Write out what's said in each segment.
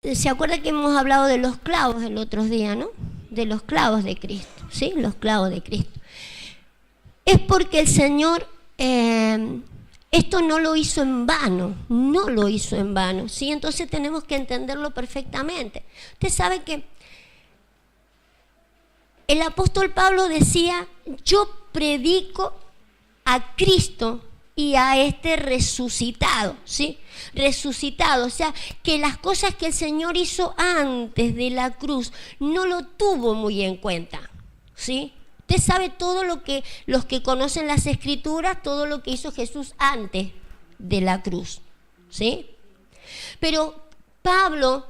¿Se acuerda que hemos hablado de los clavos el otro día, no? De los clavos de Cristo, ¿sí? Los clavos de Cristo. Es porque el Señor esto no lo hizo en vano, no lo hizo en vano, ¿sí? Entonces tenemos que entenderlo perfectamente. Usted sabe que el apóstol Pablo decía, yo predico a Cristo y a este resucitado, ¿sí? Resucitado, o sea, que las cosas que el Señor hizo antes de la cruz no lo tuvo muy en cuenta, ¿sí? Usted sabe todo lo que los que conocen las Escrituras, todo lo que hizo Jesús antes de la cruz, ¿sí? Pero Pablo,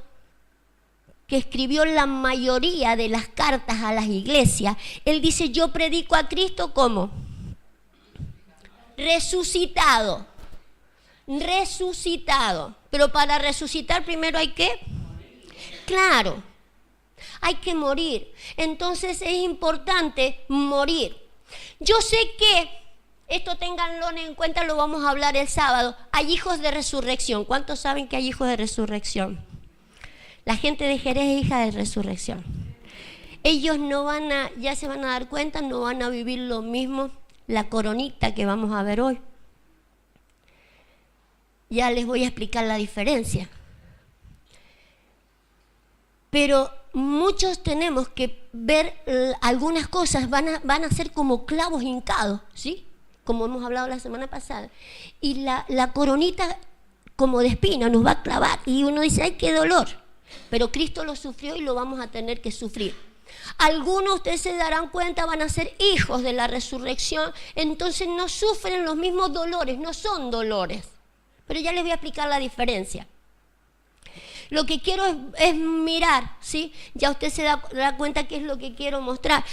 que escribió la mayoría de las cartas a las iglesias, él dice, yo predico a Cristo como resucitado, resucitado. Pero para resucitar primero hay que, claro, hay que morir. Entonces es importante morir. Yo sé que, esto ténganlo en cuenta, lo vamos a hablar el sábado, hay hijos de resurrección. ¿Cuántos saben que hay hijos de resurrección? La gente de Jerez es hija de resurrección. Ellos no van a, ya se van a dar cuenta, no van a vivir lo mismo, la coronita que vamos a ver hoy. Ya les voy a explicar la diferencia. Pero muchos tenemos que ver algunas cosas, van a ser como clavos hincados, ¿sí? Como hemos hablado la semana pasada. Y la coronita como de espina nos va a clavar. Y uno dice, ¡ay, qué dolor! Pero Cristo lo sufrió y lo vamos a tener que sufrir. Algunos, ustedes se darán cuenta, van a ser hijos de la resurrección, entonces no sufren los mismos dolores, no son dolores. Pero ya les voy a explicar la diferencia. Lo que quiero es mirar, ¿sí? Ya usted se da cuenta qué es lo que quiero mostrar.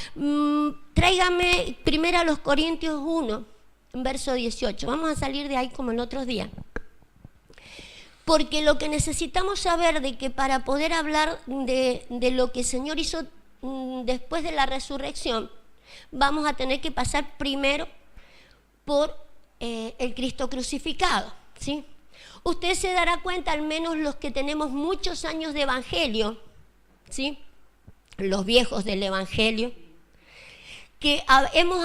Tráigame primero a los Corintios 1, verso 18. Vamos a salir de ahí como el otro día. Porque lo que necesitamos saber de que para poder hablar de lo que el Señor hizo después de la resurrección, vamos a tener que pasar primero por el Cristo crucificado, ¿sí? Usted se dará cuenta, al menos los que tenemos muchos años de evangelio, ¿sí? Los viejos del evangelio, que hemos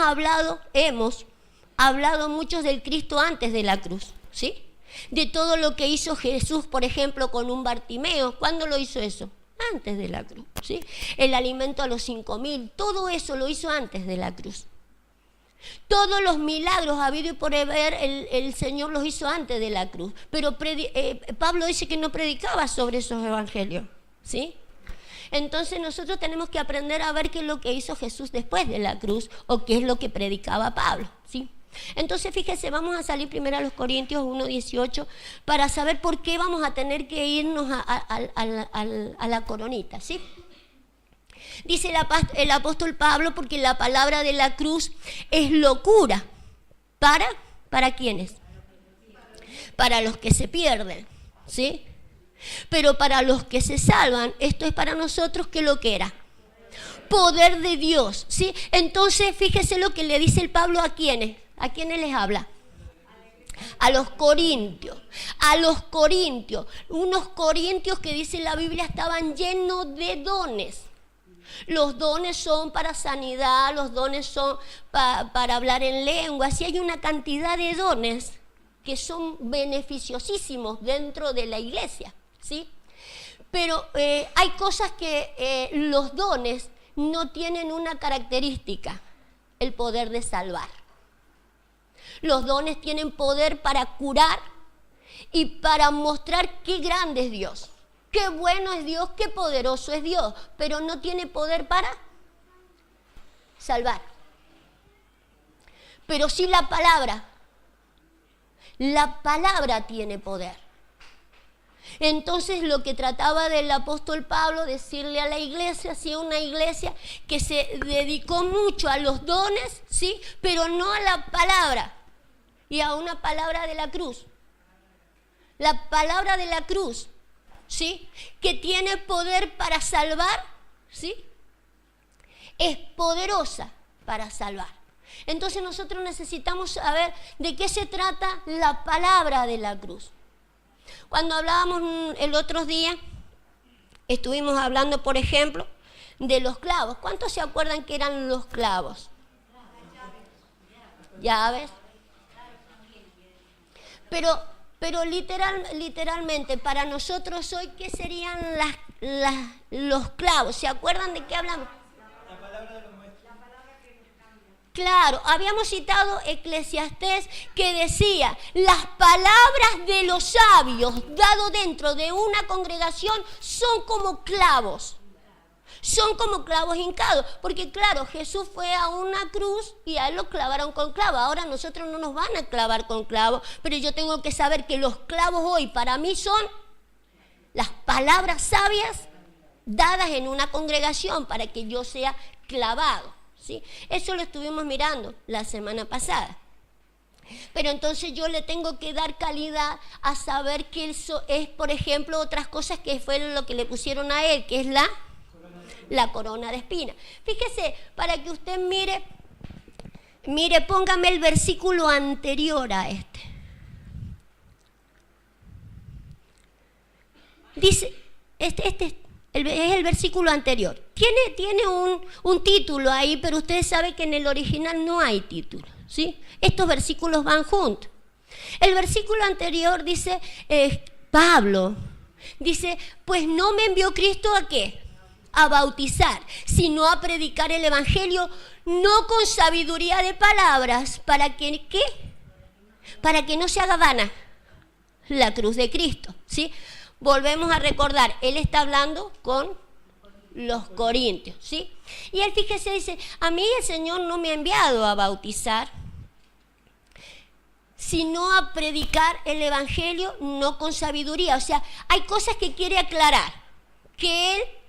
hablado muchos del Cristo antes de la cruz, ¿sí? De todo lo que hizo Jesús, por ejemplo, con un Bartimeo. ¿Cuándo lo hizo eso? Antes de la cruz, ¿sí? El alimento a los 5,000, todo eso lo hizo antes de la cruz. Todos los milagros habido y por haber, el Señor los hizo antes de la cruz. Pero Pablo dice que no predicaba sobre esos evangelios, ¿sí? Entonces nosotros tenemos que aprender a ver qué es lo que hizo Jesús después de la cruz o qué es lo que predicaba Pablo, ¿sí? Entonces fíjese, vamos a salir primero a los Corintios 1:18 para saber por qué vamos a tener que irnos a la coronita, ¿sí? Dice el apóstol Pablo, porque la palabra de la cruz es locura. ¿Para quiénes? Para los que se pierden, ¿sí? Pero para los que se salvan, esto es para nosotros, ¿qué lo que era? Poder de Dios, ¿sí? Entonces fíjese lo que le dice el Pablo a quiénes. ¿A quiénes les habla? A los corintios. A los corintios. Unos corintios que dice la Biblia estaban llenos de dones. Los dones son para sanidad, los dones son para hablar en lengua. Así hay una cantidad de dones que son beneficiosísimos dentro de la iglesia, ¿sí? Pero hay cosas que los dones no tienen una característica, el poder de salvar. Los dones tienen poder para curar y para mostrar qué grande es Dios, qué bueno es Dios, qué poderoso es Dios, pero no tiene poder para salvar. Pero sí la palabra tiene poder. Entonces lo que trataba del apóstol Pablo, decirle a la iglesia, sí, una iglesia que se dedicó mucho a los dones, sí, pero no a la palabra y a una palabra de la cruz. La palabra de la cruz, sí, que tiene poder para salvar, sí, es poderosa para salvar. Entonces nosotros necesitamos saber de qué se trata la palabra de la cruz. Cuando hablábamos el otro día Estuvimos hablando, por ejemplo, de los clavos. ¿Cuántos se acuerdan que eran los clavos? Llaves. Pero literalmente, para nosotros hoy, ¿qué serían los clavos? ¿Se acuerdan de qué hablamos? La palabra de los maestros. Claro, habíamos citado Eclesiastés que decía, las palabras de los sabios dado dentro de una congregación son como clavos. Son como clavos hincados, porque claro, Jesús fue a una cruz y a él lo clavaron con clavos. Ahora nosotros no nos van a clavar con clavos, pero yo tengo que saber que los clavos hoy para mí son las palabras sabias dadas en una congregación para que yo sea clavado, ¿sí? Eso lo estuvimos mirando la semana pasada. Pero entonces yo le tengo que dar calidad a saber que eso es, por ejemplo, otras cosas que fue lo que le pusieron a él, que es la corona de espinas. Fíjese, para que usted mire, póngame el versículo anterior a este. Dice, es el versículo anterior. Tiene un título ahí, pero ustedes saben que en el original no hay título, ¿sí? Estos versículos van juntos. El versículo anterior dice, Pablo, dice, pues no me envió Cristo ¿a qué? A bautizar, sino a predicar el evangelio, no con sabiduría de palabras, para que ¿qué? Para que no se haga vana la cruz de Cristo, ¿sí? Volvemos a recordar, él está hablando con los corintios, ¿sí? Y él, fíjese, dice, a mí el Señor no me ha enviado a bautizar, sino a predicar el evangelio, no con sabiduría. O sea, hay cosas que quiere aclarar, que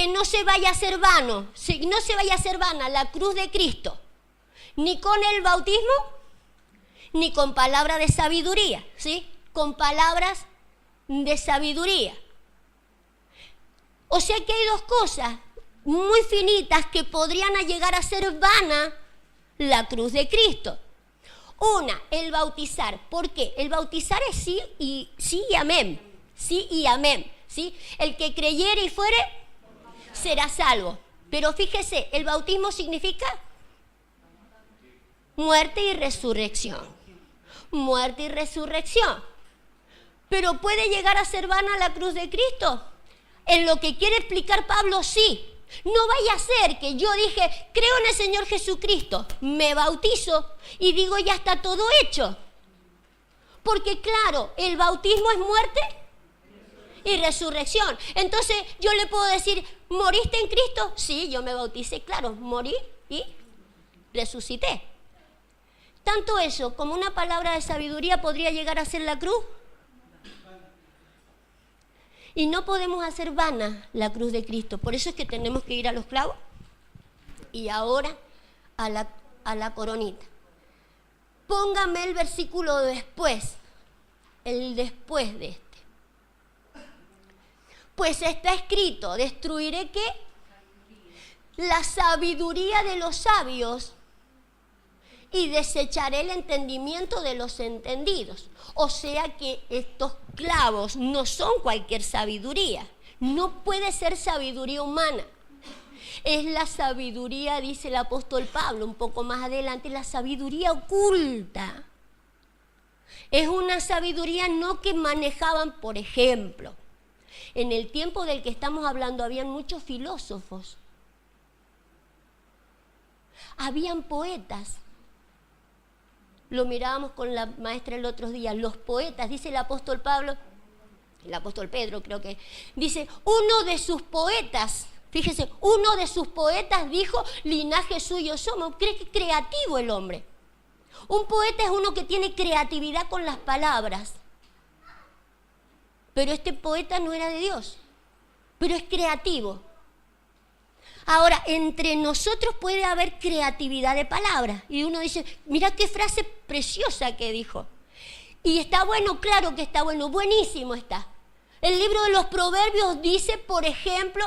no se vaya a hacer vano, no se vaya a hacer vana la cruz de Cristo, ni con el bautismo, ni con palabras de sabiduría, ¿sí? Con palabras de sabiduría. O sea que hay dos cosas muy finitas que podrían llegar a ser vana la cruz de Cristo. Una, el bautizar. ¿Por qué? El bautizar es sí y amén. Sí y amén, ¿sí? El que creyere y fuere será salvo. Pero fíjese, el bautismo significa muerte y resurrección. Muerte y resurrección. Pero ¿puede llegar a ser vana la cruz de Cristo? En lo que quiere explicar Pablo, sí. No vaya a ser que yo dije, creo en el Señor Jesucristo, me bautizo y digo, ya está todo hecho. Porque claro, el bautismo es muerte y resurrección. Entonces yo le puedo decir, ¿moriste en Cristo? Sí, yo me bauticé, claro, morí y resucité. Tanto eso como una palabra de sabiduría podría llegar a ser la cruz. Y no podemos hacer vana la cruz de Cristo. Por eso es que tenemos que ir a los clavos y ahora a la coronita. Póngame el versículo después, el después de este. Pues está escrito, destruiré ¿qué? La sabiduría de los sabios y desecharé el entendimiento de los entendidos. O sea que estos clavos no son cualquier sabiduría. No puede ser sabiduría humana. Es la sabiduría, dice el apóstol Pablo un poco más adelante, la sabiduría oculta. Es una sabiduría no que manejaban, por ejemplo, en el tiempo del que estamos hablando habían muchos filósofos. Habían poetas. Lo mirábamos con la maestra el otro día, los poetas, dice el apóstol Pedro creo que, dice, uno de sus poetas, fíjese, uno de sus poetas dijo, linaje suyo somos, creativo el hombre. Un poeta es uno que tiene creatividad con las palabras, pero este poeta no era de Dios, pero es creativo. Ahora, entre nosotros puede haber creatividad de palabras. Y uno dice, mira qué frase preciosa que dijo. Y está bueno, claro que está bueno, buenísimo está. El libro de los Proverbios dice, por ejemplo,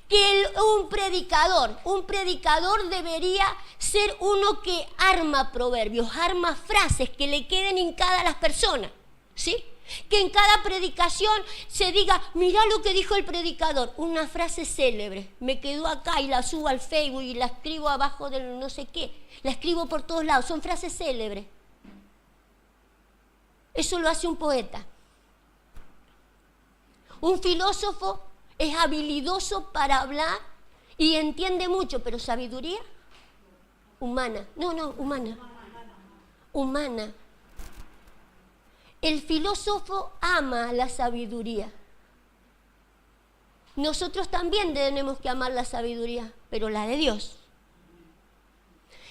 que un predicador debería ser uno que arma proverbios, arma frases que le queden hincadas a las personas, ¿sí? Que en cada predicación se diga, mirá lo que dijo el predicador, una frase célebre, me quedó acá y la subo al Facebook y la escribo abajo del no sé qué, la escribo por todos lados, son frases célebres. Eso lo hace un poeta. Un filósofo es habilidoso para hablar y entiende mucho, pero sabiduría humana, humana. El filósofo ama la sabiduría. Nosotros también tenemos que amar la sabiduría, pero la de Dios.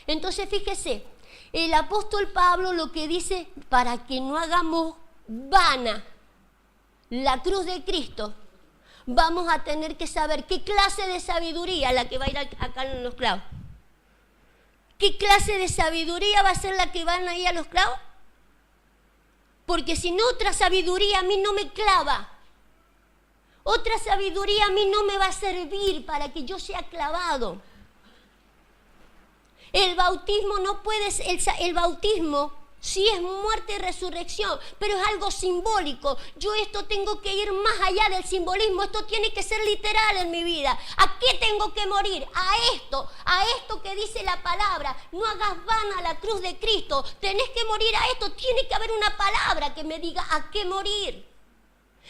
Entonces fíjese, el apóstol Pablo lo que dice, para que no hagamos vana la cruz de Cristo, vamos a tener que saber qué clase de sabiduría la que va a ir acá en los clavos. ¿Qué clase de sabiduría va a ser la que van a ir a los clavos? Porque si no, otra sabiduría a mí no me clava. Otra sabiduría a mí no me va a servir para que yo sea clavado. El bautismo no puede ser, el bautismo sí es muerte y resurrección, pero es algo simbólico. Yo esto tengo que ir más allá del simbolismo, esto tiene que ser literal en mi vida. ¿A qué tengo que morir? A esto que dice la palabra. No hagas vana la cruz de Cristo, tenés que morir a esto, tiene que haber una palabra que me diga a qué morir.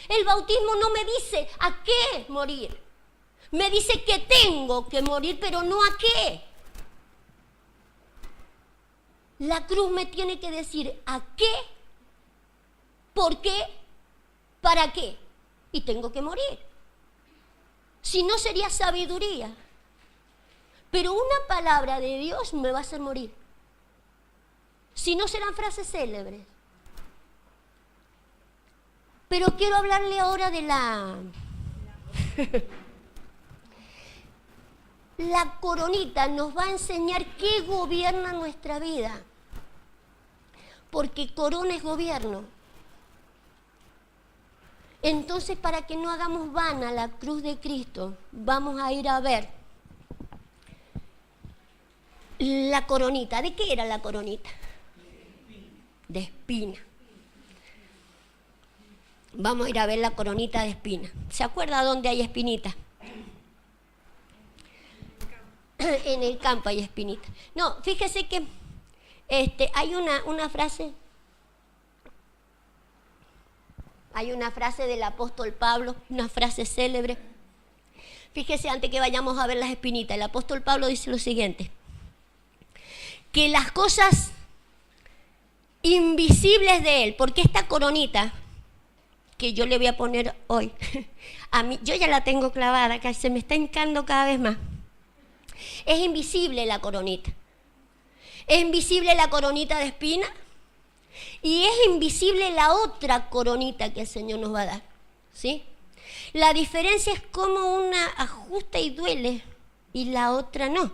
El bautismo no me dice a qué morir, me dice que tengo que morir, pero no a qué. La cruz me tiene que decir a qué, por qué, para qué. Y tengo que morir. Si no sería sabiduría. Pero una palabra de Dios me va a hacer morir. Si no serán frases célebres. Pero quiero hablarle ahora de la coronita nos va a enseñar qué gobierna nuestra vida. Porque corona es gobierno. Entonces, para que no hagamos vana la cruz de Cristo, vamos a ir a ver la coronita. ¿De qué era la coronita? De espina. Vamos a ir a ver la coronita de espina. ¿Se acuerda dónde hay espinita? En el campo hay espinita. No, fíjese que hay una frase. Hay una frase del apóstol Pablo, una frase célebre. Fíjese, antes que vayamos a ver las espinitas, el apóstol Pablo dice lo siguiente: que las cosas invisibles de él, porque esta coronita que yo le voy a poner hoy, a mí, yo ya la tengo clavada, que se me está hincando cada vez más. Es invisible la coronita. Es invisible la coronita de espina y es invisible la otra coronita que el Señor nos va a dar, ¿sí? La diferencia es como una ajusta y duele y la otra no.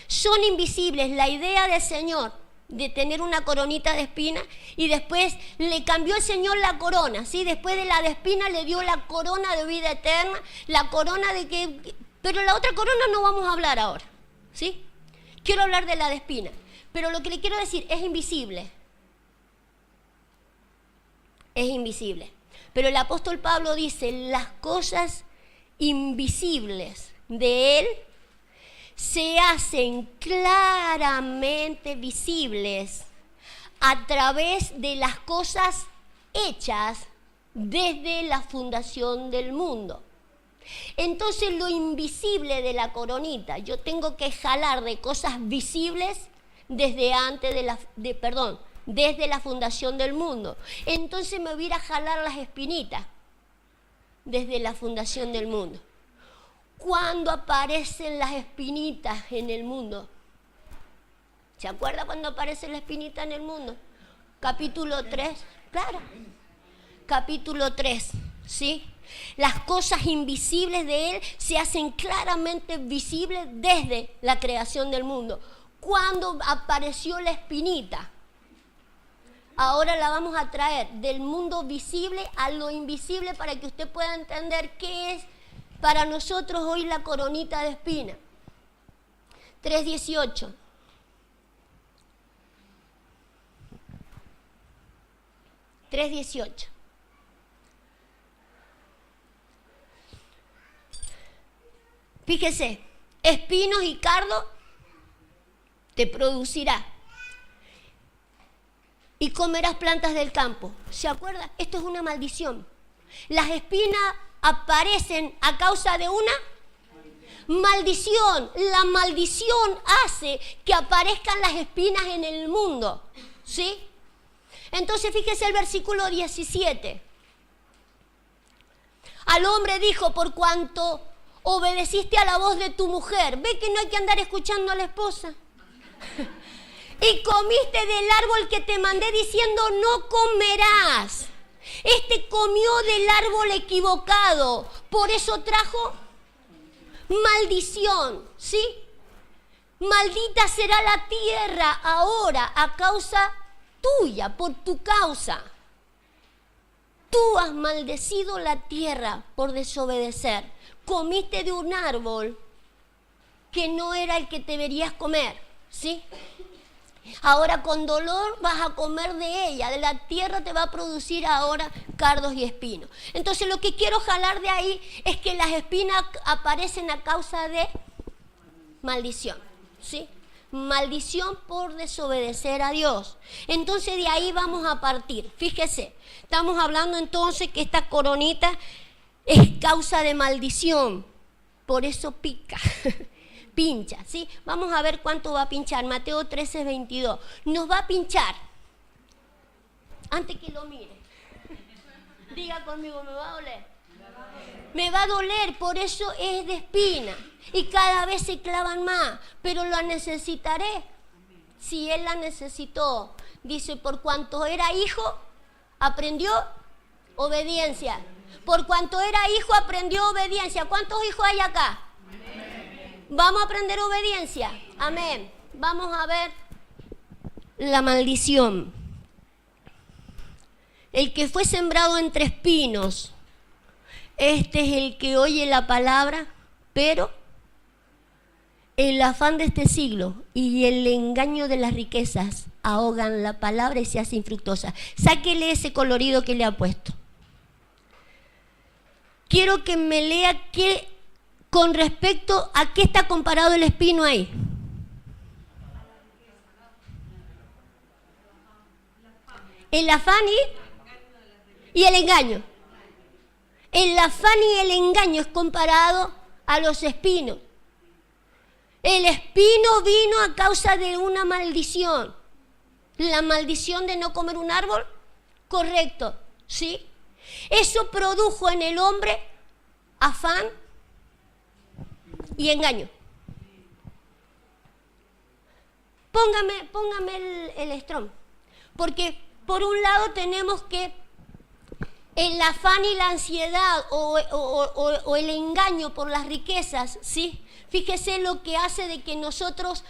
Son invisibles. La idea del Señor de tener una coronita de espina y después le cambió el Señor la corona, ¿sí? Después de la de espina le dio la corona de vida eterna, la corona de que... Pero la otra corona no vamos a hablar ahora, ¿sí? Quiero hablar de la de espina, pero lo que le quiero decir es invisible. Es invisible. Pero el apóstol Pablo dice, las cosas invisibles de él se hacen claramente visibles a través de las cosas hechas desde la fundación del mundo. Entonces lo invisible de la coronita, yo tengo que jalar de cosas visibles desde antes desde la fundación del mundo. Entonces me voy a ir a jalar las espinitas desde la fundación del mundo. ¿Cuándo aparecen las espinitas en el mundo? ¿Se acuerda cuando aparece la espinita en el mundo? Capítulo 3, claro. Capítulo 3, ¿sí? Las cosas invisibles de él se hacen claramente visibles desde la creación del mundo. ¿Cuándo apareció la espinita? Ahora la vamos a traer del mundo visible a lo invisible para que usted pueda entender qué es para nosotros hoy la coronita de espina. 3:18. 3:18. Fíjese, espinos y cardo te producirá. Y comerás plantas del campo. ¿Se acuerda? Esto es una maldición. Las espinas aparecen a causa de una maldición. La maldición hace que aparezcan las espinas en el mundo. ¿Sí? Entonces fíjese el versículo 17. Al hombre dijo, por cuanto obedeciste a la voz de tu mujer. ¿Ve que no hay que andar escuchando a la esposa? Y comiste del árbol que te mandé diciendo, no comerás. Este comió del árbol equivocado. Por eso trajo maldición. ¿Sí? Maldita será la tierra ahora a causa tuya, por tu causa. Tú has maldecido la tierra por desobedecer. Comiste de un árbol que no era el que deberías comer, ¿sí? Ahora con dolor vas a comer de ella, de la tierra te va a producir ahora cardos y espinos. Entonces lo que quiero jalar de ahí es que las espinas aparecen a causa de maldición, ¿sí? Maldición por desobedecer a Dios. Entonces de ahí vamos a partir. Fíjese, estamos hablando entonces que esta coronita es causa de maldición, por eso pica, pincha, ¿sí? Vamos a ver cuánto va a pinchar. Mateo 13:22. Nos va a pinchar. Antes que lo mire. Diga conmigo, ¿me va a doler? Me va a doler, por eso es de espina. Y cada vez se clavan más, pero la necesitaré. Si él la necesitó, dice, por cuanto era hijo, aprendió obediencia. Por cuanto era hijo, aprendió obediencia. ¿Cuántos hijos hay acá? Amén. Vamos a aprender obediencia. Amén. Vamos a ver la maldición. El que fue sembrado entre espinos, este es el que oye la palabra, pero el afán de este siglo y el engaño de las riquezas ahogan la palabra y se hace infructuosa. Sáquele ese colorido que le ha puesto. Quiero que me lea que, con respecto a qué está comparado el espino ahí. El afán y el engaño. El afán y el engaño es comparado a los espinos. El espino vino a causa de una maldición. La maldición de no comer un árbol, correcto, ¿sí? Eso produjo en el hombre afán y engaño. Póngame el estrón. Porque por un lado tenemos que el afán y la ansiedad o el engaño por las riquezas, ¿sí? Fíjese lo que hace de que nosotros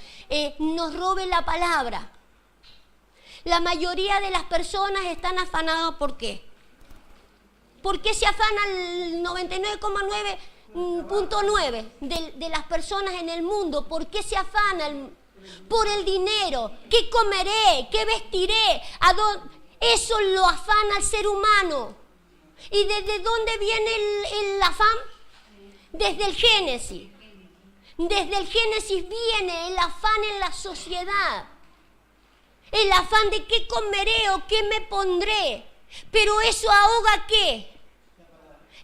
nos robe la palabra. La mayoría de las personas están afanadas, ¿por qué? ¿Por qué se afana el 99,9% de las personas en el mundo? ¿Por qué se afana? Por el dinero. ¿Qué comeré? ¿Qué vestiré? Eso lo afana al ser humano. ¿Y desde dónde viene el afán? Desde el Génesis. Desde el Génesis viene el afán en la sociedad. El afán de qué comeré o qué me pondré. Pero eso ahoga ¿qué?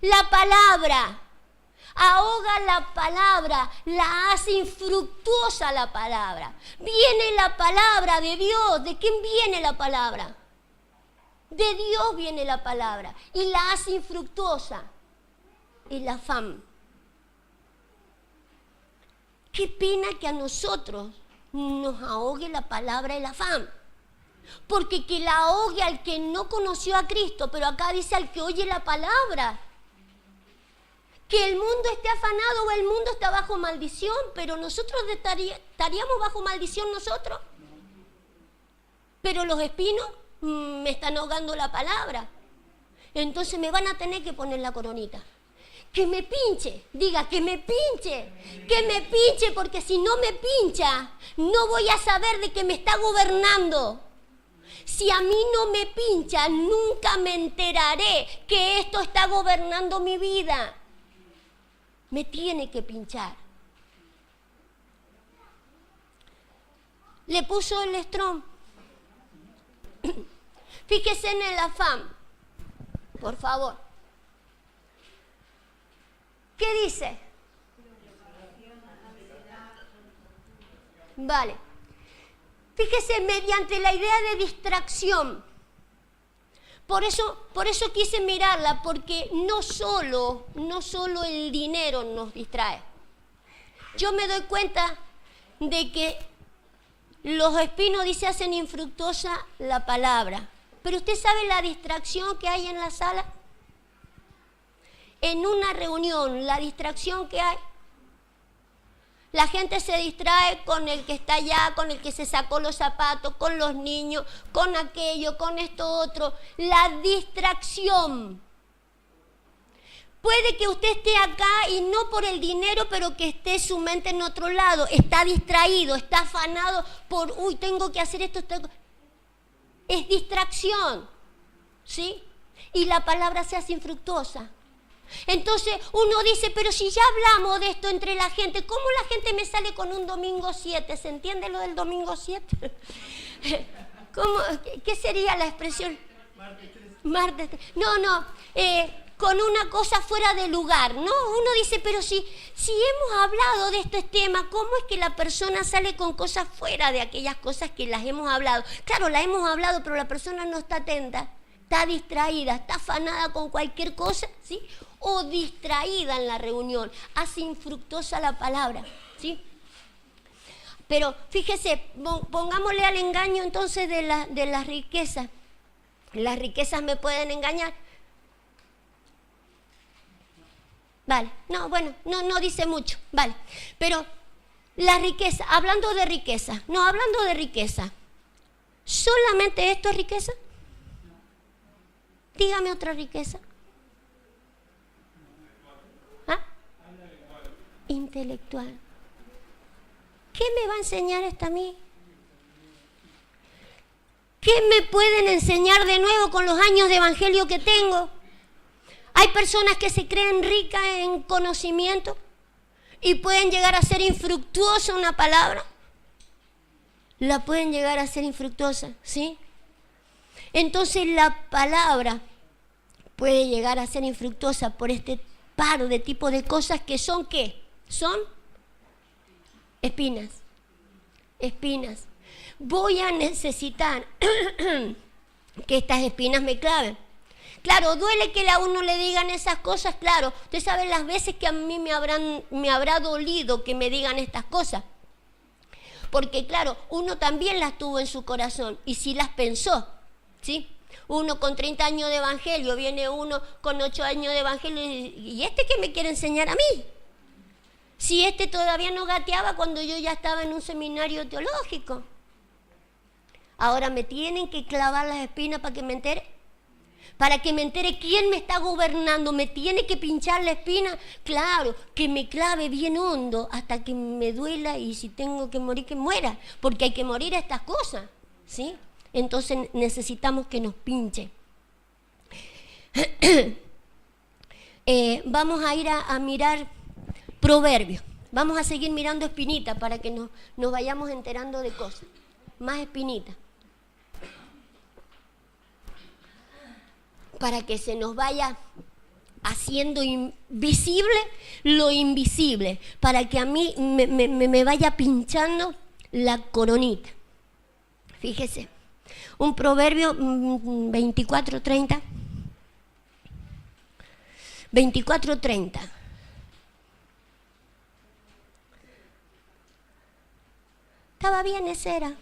La palabra. Ahoga la palabra, la hace infructuosa la palabra. Viene la palabra de Dios. ¿De quién viene la palabra? De Dios viene la palabra y la hace infructuosa. El afán. Qué pena que a nosotros nos ahogue la palabra el afán. Porque que la ahogue al que no conoció a Cristo, pero acá dice al que oye la palabra. Que el mundo esté afanado o el mundo está bajo maldición, pero nosotros estaríamos bajo maldición nosotros. Pero los espinos me están ahogando la palabra. Entonces me van a tener que poner la coronita. Que me pinche, diga que me pinche, porque si no me pincha, no voy a saber de que me está gobernando. si a mí no me pincha, nunca me enteraré que esto está gobernando mi vida. Me tiene que pinchar. Le puso el estrón. Fíjese en el afán, por favor. ¿Qué dice? Vale. Fíjese, mediante la idea de distracción. Por eso quise mirarla, porque no solo el dinero nos distrae. Yo me doy cuenta de que los espinos, dice, hacen infructuosa la palabra. Pero usted sabe la distracción que hay en la sala. En una reunión, la distracción que hay. La gente se distrae con el que está allá, con el que se sacó los zapatos, con los niños, con aquello, con esto otro. La distracción. Puede que usted esté acá y no por el dinero, pero que esté su mente en otro lado. Está distraído, está afanado por, tengo que hacer esto. Es distracción, ¿sí? Y la palabra se hace infructuosa. Entonces uno dice, pero si ya hablamos de esto entre la gente, ¿cómo la gente me sale con un domingo 7? ¿Se entiende lo del domingo 7? ¿Qué sería la expresión? Martes 3. No, con una cosa fuera de lugar, ¿no? Uno dice, pero si hemos hablado de estos temas, ¿cómo es que la persona sale con cosas fuera de aquellas cosas que las hemos hablado? Claro, las hemos hablado, pero la persona no está atenta, está distraída, está afanada con cualquier cosa, ¿sí? O distraída en la reunión, hace infructuosa la palabra, ¿sí? Pero fíjese, pongámosle al engaño entonces de las riquezas. Las riquezas me pueden engañar. Vale, no dice mucho, vale. Pero la riqueza, hablando de riqueza, ¿solamente esto es riqueza? Dígame otra riqueza. ¿Ah? Intelectual. ¿Qué me va a enseñar esta a mí? ¿Qué me pueden enseñar de nuevo con los años de evangelio que tengo? Hay personas que se creen ricas en conocimiento y pueden llegar a ser infructuosa una palabra. La pueden llegar a ser infructuosa, ¿sí? Entonces la palabra puede llegar a ser infructuosa por este par de tipos de cosas que son, ¿qué? Son espinas. Espinas. Voy a necesitar que estas espinas me claven. Claro, duele que a uno le digan esas cosas, claro. Usted sabe las veces que a mí me habrá dolido que me digan estas cosas. Porque claro, uno también las tuvo en su corazón y sí las pensó, ¿sí? Uno con 30 años de evangelio, viene uno con 8 años de evangelio y ¿este qué me quiere enseñar a mí? Si este todavía no gateaba cuando yo ya estaba en un seminario teológico. Ahora me tienen que clavar las espinas para que me entere. Para que me entere quién me está gobernando, me tiene que pinchar la espina, claro, que me clave bien hondo hasta que me duela y si tengo que morir, que muera, porque hay que morir a estas cosas, ¿sí? Entonces necesitamos que nos pinche. Vamos a ir a mirar Proverbios, vamos a seguir mirando espinitas para que nos vayamos enterando de cosas, más espinitas. Para que se nos vaya haciendo invisible lo invisible, para que a mí me vaya pinchando la coronita. Fíjese, un proverbio 24:30. 24:30. Estaba bien, ese era.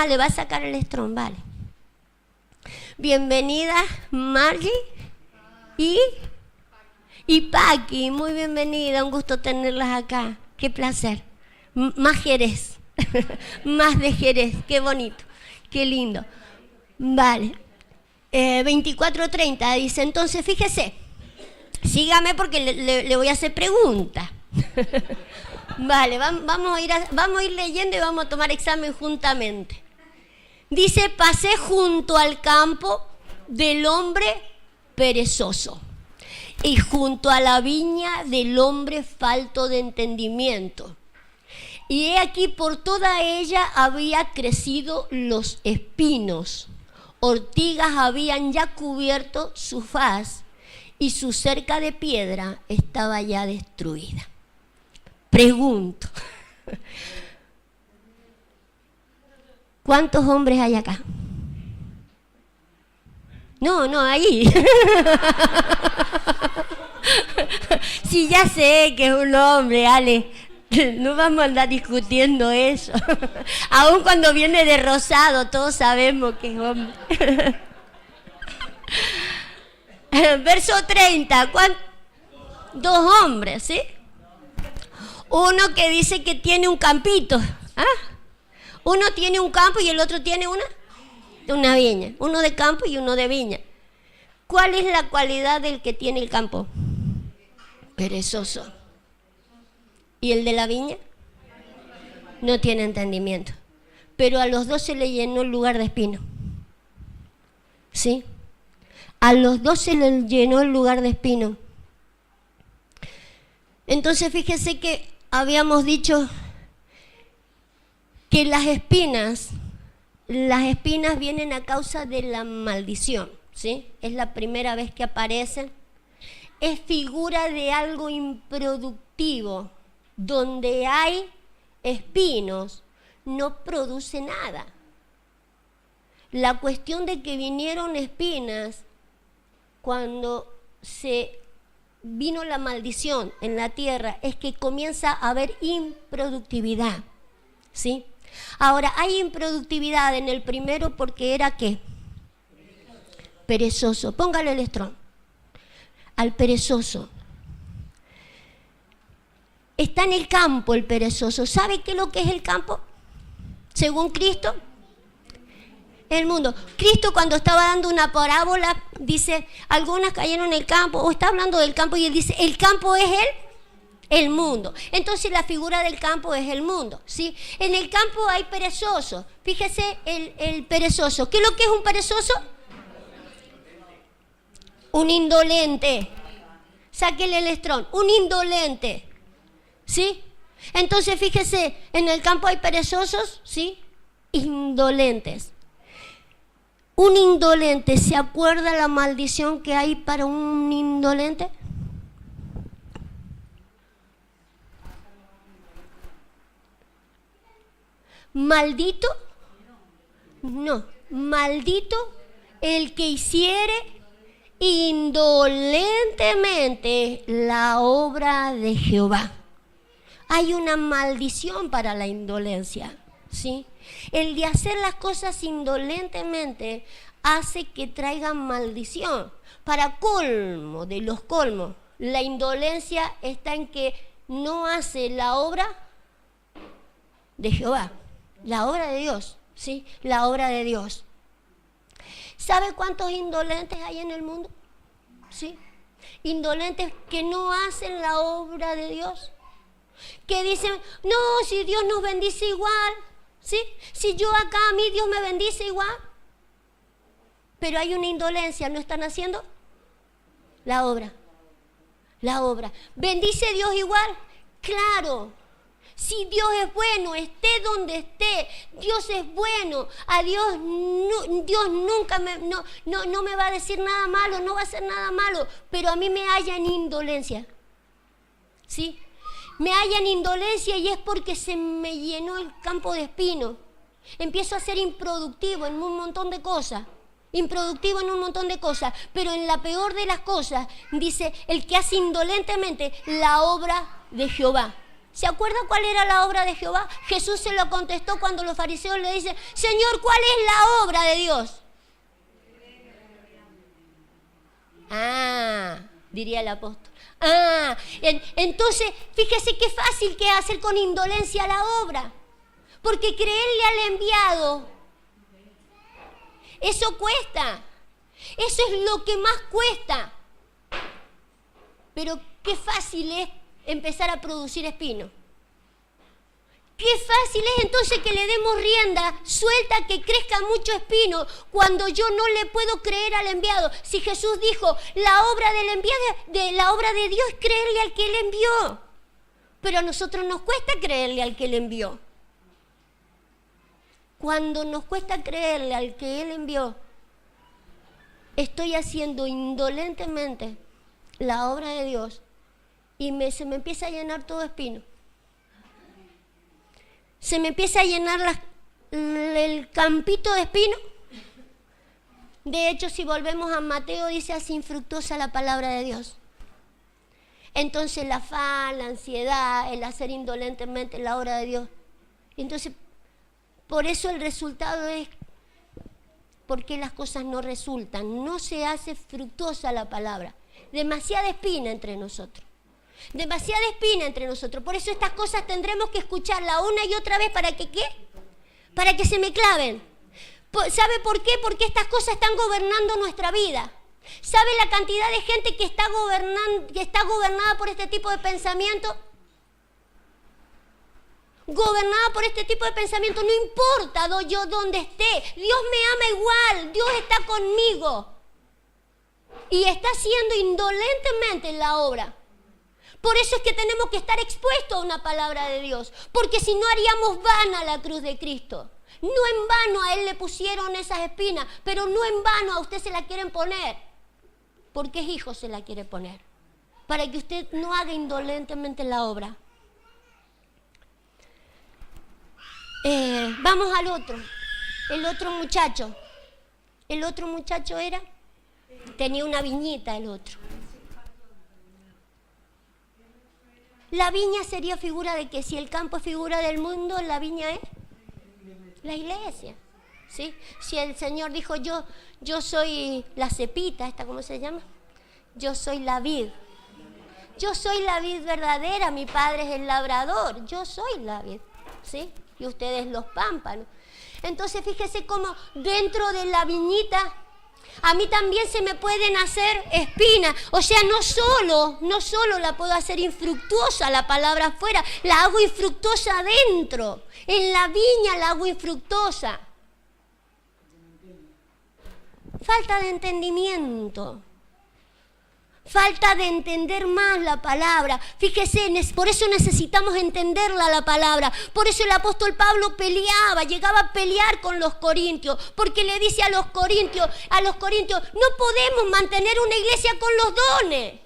Le va a sacar el estrón, vale. Bienvenida Margie y Paqui, muy bienvenida, un gusto tenerlas acá, qué placer. Más Jerez, más de Jerez, qué bonito, qué lindo. Vale, 24:30 dice, entonces fíjese, sígame porque le voy a hacer preguntas. Vale, vamos a ir leyendo y vamos a tomar examen juntamente. Dice, pasé junto al campo del hombre perezoso y junto a la viña del hombre falto de entendimiento. Y he aquí por toda ella había crecido los espinos, ortigas habían ya cubierto su faz y su cerca de piedra estaba ya destruida. Pregunto, ¿cuántos hombres hay acá? No, ahí. Sí, ya sé que es un hombre, Ale. No vamos a andar discutiendo eso. Aún cuando viene de rosado, todos sabemos que es hombre. Verso 30. Dos hombres, ¿sí? Uno que dice que tiene un campito. ¿Ah? Uno tiene un campo y el otro tiene una viña. Uno de campo y uno de viña. ¿Cuál es la cualidad del que tiene el campo? Perezoso. ¿Y el de la viña? No tiene entendimiento. Pero a los dos se le llenó el lugar de espino. ¿Sí? A los dos se les llenó el lugar de espino. Entonces fíjese que habíamos dicho que las espinas vienen a causa de la maldición, ¿sí? Es la primera vez que aparecen. Es figura de algo improductivo. Donde hay espinos, no produce nada. La cuestión de que vinieron espinas cuando se vino la maldición en la tierra es que comienza a haber improductividad, ¿sí? Ahora, hay improductividad en el primero porque era ¿qué? Perezoso. Póngale el estrón. Al perezoso. Está en el campo el perezoso. ¿Sabe qué es lo que es el campo? Según Cristo, el mundo. Cristo cuando estaba dando una parábola, dice, algunas cayeron en el campo, o está hablando del campo y él dice, el campo es el mundo. Entonces la figura del campo es el mundo, ¿sí? En el campo hay perezosos. Fíjese el perezoso. ¿Qué es lo que es un perezoso? Un indolente. Sáquele el estrón. Un indolente. ¿Sí? Entonces fíjese, en el campo hay perezosos, ¿sí? Indolentes. Un indolente, ¿se acuerda la maldición que hay para un indolente? ¿Maldito? No, maldito el que hiciere indolentemente la obra de Jehová. Hay una maldición para la indolencia, ¿sí? El de hacer las cosas indolentemente hace que traigan maldición. Para colmo de los colmos, la indolencia está en que no hace la obra de Jehová, la obra de Dios, ¿sí? La obra de Dios. ¿Sabe cuántos indolentes hay en el mundo? ¿Sí? Indolentes que no hacen la obra de Dios. Que dicen, no, si Dios nos bendice igual, ¿sí? Si yo acá a mí Dios me bendice igual. Pero hay una indolencia, ¿no están haciendo? La obra. La obra. ¿Bendice Dios igual? Claro. Si Dios es bueno, esté donde esté, Dios es bueno. A Dios, Dios nunca no me va a decir nada malo, no va a hacer nada malo. Pero a mí me hallan indolencia. ¿Sí? Me hallan indolencia y es porque se me llenó el campo de espinos. Empiezo a ser improductivo en un montón de cosas. Improductivo en un montón de cosas. Pero en la peor de las cosas, dice, el que hace indolentemente la obra de Jehová. ¿Se acuerda cuál era la obra de Jehová? Jesús se lo contestó cuando los fariseos le dicen, Señor, ¿cuál es la obra de Dios? Diría el apóstol. Entonces, fíjese qué fácil que es hacer con indolencia la obra. Porque creerle al enviado, eso cuesta. Eso es lo que más cuesta. Pero qué fácil es empezar a producir espinos. Qué fácil es entonces que le demos rienda suelta, que crezca mucho espino, cuando yo no le puedo creer al enviado. Si Jesús dijo, la obra del enviado, la obra de Dios es creerle al que Él envió. Pero a nosotros nos cuesta creerle al que Él envió. Cuando nos cuesta creerle al que Él envió, estoy haciendo indolentemente la obra de Dios y se me empieza a llenar todo espino. Se me empieza a llenar el campito de espino. De hecho, si volvemos a Mateo, dice así infructuosa la palabra de Dios. Entonces el afán, la ansiedad, el hacer indolentemente la obra de Dios. Entonces, por eso el resultado es porque las cosas no resultan. No se hace fructuosa la palabra. Demasiada espina entre nosotros. Demasiada espina entre nosotros. Por eso estas cosas tendremos que escucharla una y otra vez. ¿Para que qué? Para que se me claven. ¿Sabe por qué? Porque estas cosas están gobernando nuestra vida. ¿Sabe la cantidad de gente que está gobernada por este tipo de pensamiento? Gobernada por este tipo de pensamiento. No importa yo donde esté. Dios me ama igual. Dios está conmigo. Y está haciendo indolentemente la obra. Por eso es que tenemos que estar expuestos a una palabra de Dios, porque si no haríamos vana la cruz de Cristo. No en vano a Él le pusieron esas espinas, pero no en vano a usted se la quieren poner, porque es hijo se la quiere poner, para que usted no haga indolentemente la obra. Vamos al otro, el otro muchacho. El otro muchacho tenía una viñita el otro. La viña sería figura de que si el campo es figura del mundo, la viña es la iglesia, ¿sí? Si el Señor dijo yo soy la cepita, ¿cómo se llama? Yo soy la vid. Yo soy la vid verdadera, mi Padre es el labrador, yo soy la vid, ¿sí? Y ustedes los pámpanos. Entonces fíjese cómo dentro de la viñita a mí también se me pueden hacer espinas. O sea, no solo la puedo hacer infructuosa la palabra afuera, la hago infructuosa adentro. En la viña la hago infructuosa. Falta de entendimiento. Falta de entender más la palabra. Fíjese, por eso necesitamos entenderla la palabra. Por eso el apóstol Pablo llegaba a pelear con los corintios, porque le dice a los corintios, no podemos mantener una iglesia con los dones.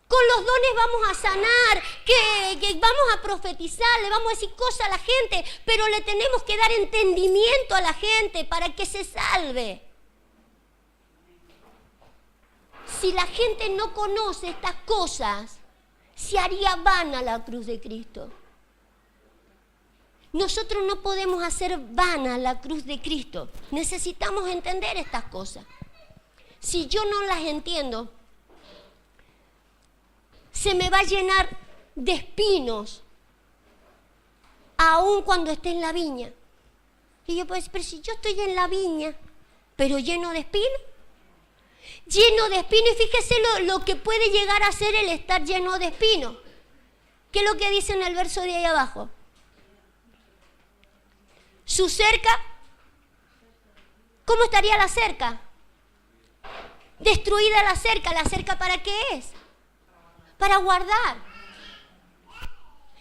Con los dones vamos a sanar, que vamos a profetizar, le vamos a decir cosas a la gente, pero le tenemos que dar entendimiento a la gente para que se salve. Si la gente no conoce estas cosas, se haría vana la cruz de Cristo. Nosotros no podemos hacer vana la cruz de Cristo. Necesitamos entender estas cosas. Si yo no las entiendo, se me va a llenar de espinos, aun cuando esté en la viña. Y yo puedo decir, pero si yo estoy en la viña, pero lleno de espinos. Lleno de espinos, y fíjese lo que puede llegar a ser el estar lleno de espinos. ¿Qué es lo que dice en el verso de ahí abajo? Su cerca, ¿cómo estaría la cerca? Destruida la cerca ¿para qué es? Para guardar.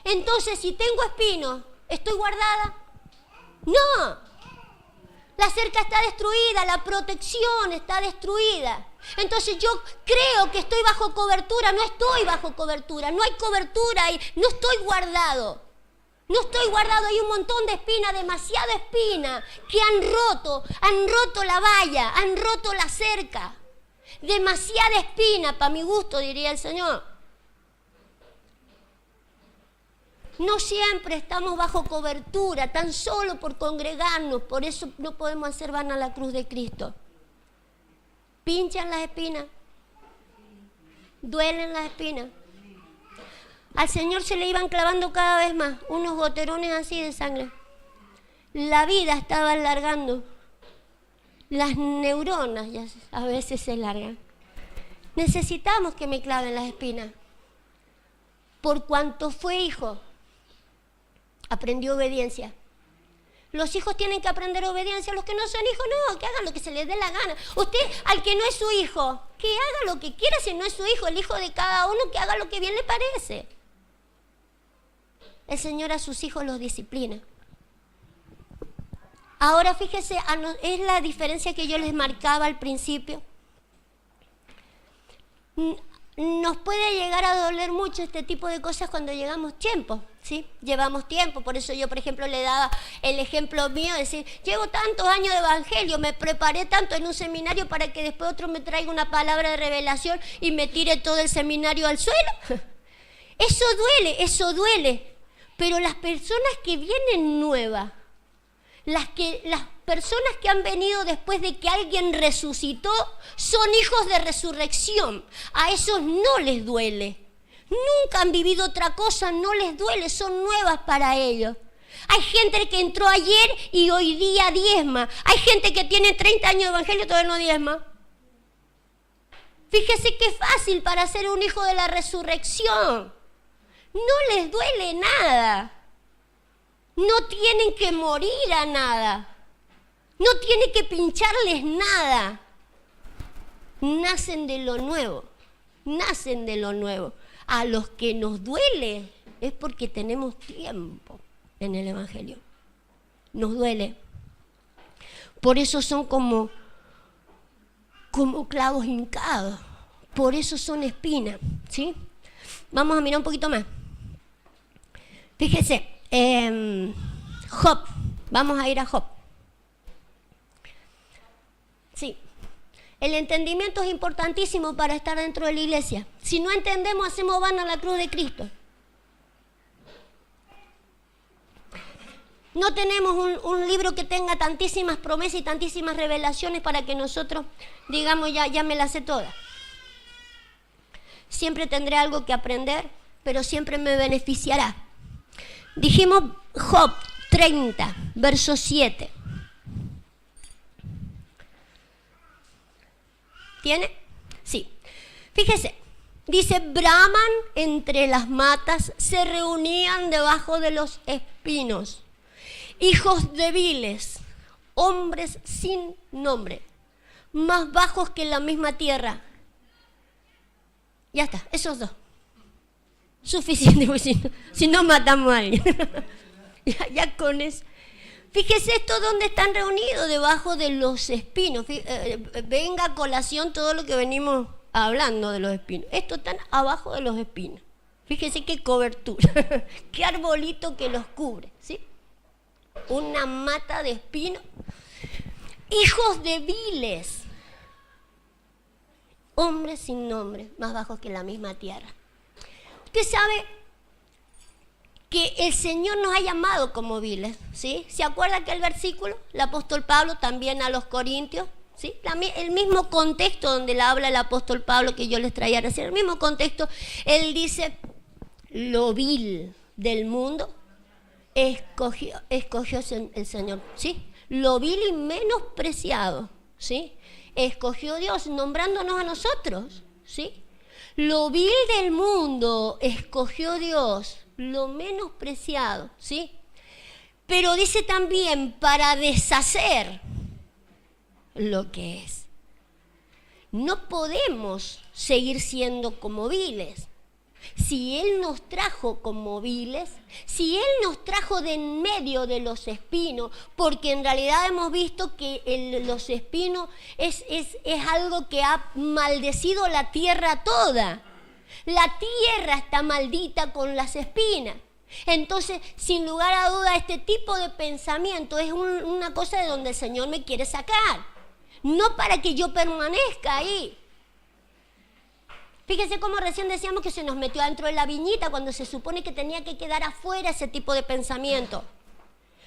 Entonces, si tengo espinos, ¿estoy guardada? No. La cerca está destruida, la protección está destruida. Entonces yo creo que estoy bajo cobertura, no estoy bajo cobertura, no hay cobertura y no estoy guardado. No estoy guardado, hay un montón de espinas, demasiada espina, que han roto la valla, han roto la cerca. Demasiada espina, para mi gusto, diría el Señor. No siempre estamos bajo cobertura, tan solo por congregarnos, por eso no podemos hacer vana la cruz de Cristo. Pinchan las espinas, duelen las espinas. Al Señor se le iban clavando cada vez más, unos goterones así de sangre. La vida estaba alargando, las neuronas ya a veces se largan. Necesitamos que me claven las espinas, por cuanto fue hijo. Aprendió obediencia. Los hijos tienen que aprender obediencia. Los que no son hijos, no, que hagan lo que se les dé la gana. Usted, al que no es su hijo, que haga lo que quiera si no es su hijo. El hijo de cada uno, que haga lo que bien le parece. El Señor a sus hijos los disciplina. Ahora fíjese, es la diferencia que yo les marcaba al principio. Nos puede llegar a doler mucho este tipo de cosas cuando llegamos tiempo, ¿sí? Llevamos tiempo, por eso yo, por ejemplo, le daba el ejemplo mío, de decir, llevo tantos años de evangelio, me preparé tanto en un seminario para que después otro me traiga una palabra de revelación y me tire todo el seminario al suelo. Eso duele, pero las personas que vienen nuevas, las personas que han venido después de que alguien resucitó, son hijos de resurrección. A esos no les duele. Nunca han vivido otra cosa, no les duele, son nuevas para ellos. Hay gente que entró ayer y hoy día diezma. Hay gente que tiene 30 años de evangelio y todavía no diezma. Fíjese qué fácil para ser un hijo de la resurrección. No les duele nada. No tienen que morir a nada. No tiene que pincharles nada. Nacen de lo nuevo. Nacen de lo nuevo. A los que nos duele es porque tenemos tiempo en el evangelio. Nos duele. Por eso son como clavos hincados. Por eso son espinas, ¿sí? Vamos a mirar un poquito más. Fíjese, Job. Vamos a ir a Job. Sí. El entendimiento es importantísimo para estar dentro de la iglesia. Si no entendemos, hacemos vano la cruz de Cristo. No tenemos un libro que tenga tantísimas promesas y tantísimas revelaciones para que nosotros digamos, ya me las sé todas. Siempre tendré algo que aprender, pero siempre me beneficiará. Dijimos Job 30, verso 7. ¿Tiene? Sí. Fíjese, dice, braman entre las matas, se reunían debajo de los espinos. Hijos débiles, hombres sin nombre, más bajos que la misma tierra. Ya está, esos dos. Suficiente, pues, si no matamos a alguien. ya con eso. Fíjese esto donde están reunidos, debajo de los espinos. Venga a colación todo lo que venimos hablando de los espinos. Estos están abajo de los espinos. Fíjese qué cobertura, qué arbolito que los cubre, ¿sí? Una mata de espinos. Hijos débiles, hombres sin nombre, más bajos que la misma tierra. Usted sabe que el Señor nos ha llamado como viles, ¿sí? ¿Se acuerda que el versículo? El apóstol Pablo también a los Corintios, ¿sí? El mismo contexto donde le habla el apóstol Pablo que yo les traía recién, el mismo contexto, él dice, lo vil del mundo escogió el Señor, ¿sí? Lo vil y menospreciado, ¿sí? Escogió Dios nombrándonos a nosotros, ¿sí? Lo vil del mundo escogió Dios, lo menospreciado, ¿sí? Pero dice también para deshacer lo que es. No podemos seguir siendo como viles. Si Él nos trajo como viles, si Él nos trajo de en medio de los espinos, porque en realidad hemos visto que los espinos es algo que ha maldecido la tierra toda. La tierra está maldita con las espinas. Entonces, sin lugar a duda, este tipo de pensamiento es una cosa de donde el Señor me quiere sacar. No para que yo permanezca ahí. Fíjese cómo recién decíamos que se nos metió adentro de la viñita cuando se supone que tenía que quedar afuera ese tipo de pensamiento.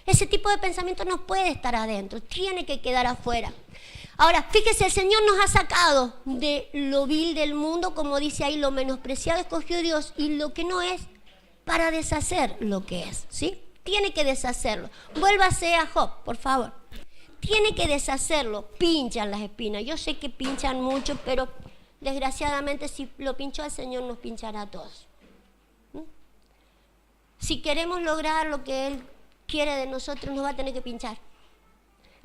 Ese tipo de pensamiento no puede estar adentro, tiene que quedar afuera. Ahora, fíjese, el Señor nos ha sacado de lo vil del mundo, como dice ahí, lo menospreciado escogió Dios, y lo que no es, para deshacer lo que es, ¿sí? Tiene que deshacerlo. Vuélvase a Job, por favor. Tiene que deshacerlo. Pinchan las espinas. Yo sé que pinchan mucho, pero desgraciadamente si lo pinchó el Señor, nos pinchará a todos. Si queremos lograr lo que Él quiere de nosotros, nos va a tener que pinchar.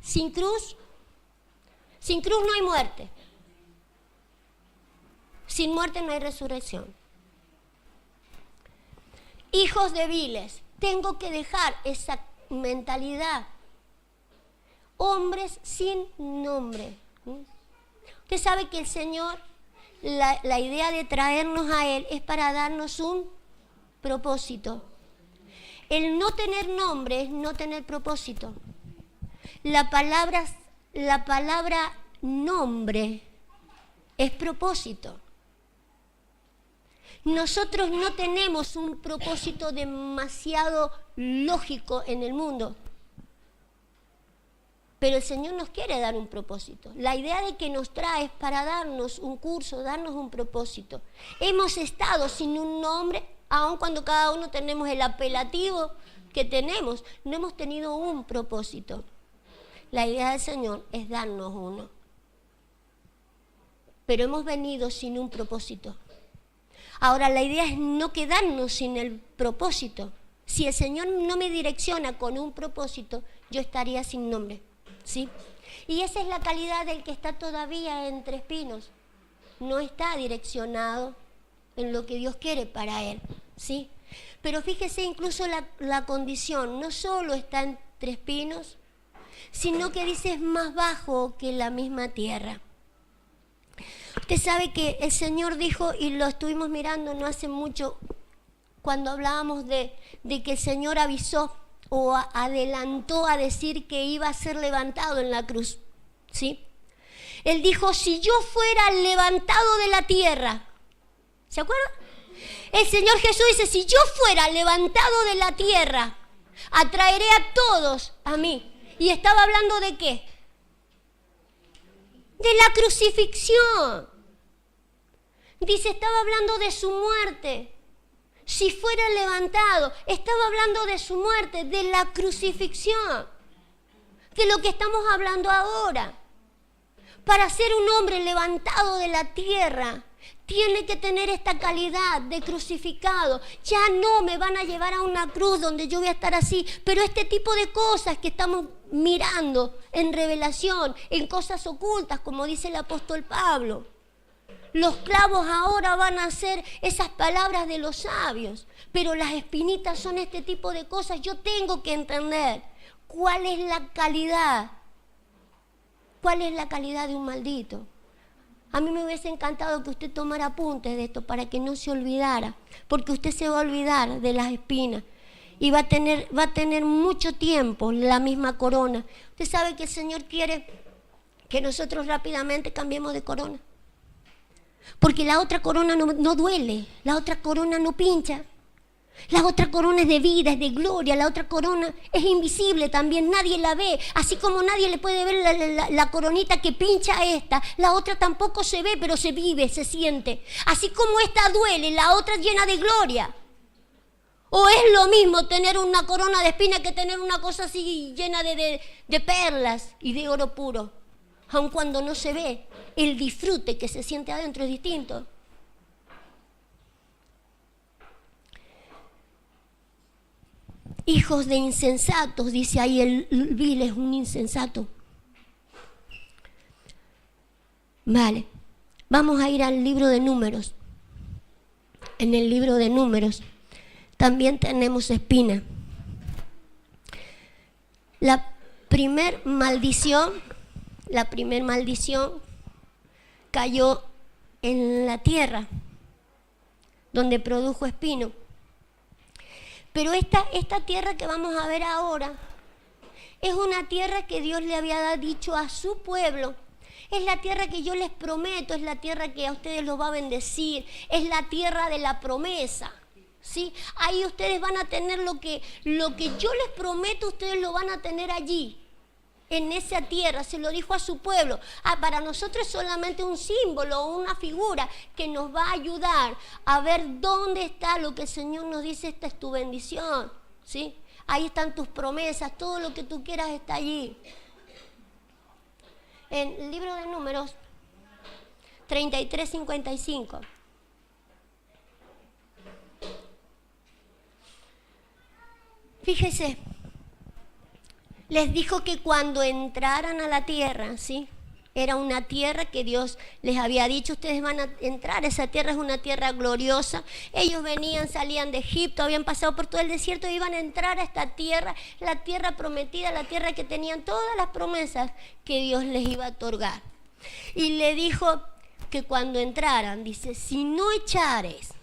Sin cruz no hay muerte. Sin muerte no hay resurrección. Hijos débiles, tengo que dejar esa mentalidad. Hombres sin nombre. Usted sabe que el Señor, la idea de traernos a Él es para darnos un propósito. El no tener nombre es no tener propósito. La palabra nombre es propósito. Nosotros no tenemos un propósito demasiado lógico en el mundo, pero el Señor nos quiere dar un propósito. La idea de que nos trae es para darnos un curso, darnos un propósito. Hemos estado sin un nombre, aun cuando cada uno tenemos el apelativo que tenemos, no hemos tenido un propósito. La idea del Señor es darnos uno, pero hemos venido sin un propósito. Ahora, la idea es no quedarnos sin el propósito. Si el Señor no me direcciona con un propósito, yo estaría sin nombre, ¿sí? Y esa es la calidad del que está todavía entre espinos. No está direccionado en lo que Dios quiere para él, ¿sí? Pero fíjese, incluso la condición no solo está entre espinos, sino que dice es más bajo que la misma tierra. Usted sabe que el Señor dijo, y lo estuvimos mirando no hace mucho, cuando hablábamos de que el Señor avisó o adelantó a decir que iba a ser levantado en la cruz, ¿sí? Él dijo, si yo fuera levantado de la tierra, ¿se acuerdan? El Señor Jesús dice, si yo fuera levantado de la tierra, atraeré a todos a mí. ¿Y estaba hablando de qué? De la crucifixión. Dice, estaba hablando de su muerte. Si fuera levantado, estaba hablando de su muerte, de la crucifixión. De lo que estamos hablando ahora. Para ser un hombre levantado de la tierra, tiene que tener esta calidad de crucificado. Ya no me van a llevar a una cruz donde yo voy a estar así, pero este tipo de cosas que estamos mirando en revelación, en cosas ocultas, como dice el apóstol Pablo. Los clavos ahora van a ser esas palabras de los sabios, pero las espinitas son este tipo de cosas. Yo tengo que entender cuál es la calidad. ¿Cuál es la calidad de un maldito? A mí me hubiese encantado que usted tomara apuntes de esto para que no se olvidara, porque usted se va a olvidar de las espinas y va a tener mucho tiempo la misma corona. Usted sabe que el Señor quiere que nosotros rápidamente cambiemos de corona, porque la otra corona no duele, la otra corona no pincha. La otra corona es de vida, es de gloria, la otra corona es invisible también, nadie la ve. Así como nadie le puede ver la coronita que pincha a esta, la otra tampoco se ve, pero se vive, se siente. Así como esta duele, la otra es llena de gloria. ¿O es lo mismo tener una corona de espinas que tener una cosa así llena de perlas y de oro puro? Aun cuando no se ve, el disfrute que se siente adentro es distinto. Hijos de insensatos, dice ahí, el vil es un insensato. Vale, vamos a ir al libro de Números. En el libro de Números también tenemos espina. La primer maldición cayó en la tierra, donde produjo espino. Pero esta tierra que vamos a ver ahora es una tierra que Dios le había dicho a su pueblo. Es la tierra que yo les prometo, es la tierra que a ustedes los va a bendecir, es la tierra de la promesa, ¿sí? Ahí ustedes van a tener lo que yo les prometo, ustedes lo van a tener allí, en esa tierra. Se lo dijo a su pueblo. Para nosotros es solamente un símbolo, una figura que nos va a ayudar a ver dónde está lo que el Señor nos dice. Esta es tu bendición, ¿sí? Ahí están tus promesas, todo lo que tú quieras está allí. En el libro de Números 33:55. Fíjese, les dijo que cuando entraran a la tierra, ¿sí? Era una tierra que Dios les había dicho, ustedes van a entrar, esa tierra es una tierra gloriosa. Ellos venían, salían de Egipto, habían pasado por todo el desierto y iban a entrar a esta tierra, la tierra prometida, la tierra que tenían todas las promesas que Dios les iba a otorgar. Y le dijo que cuando entraran, dice, si no echares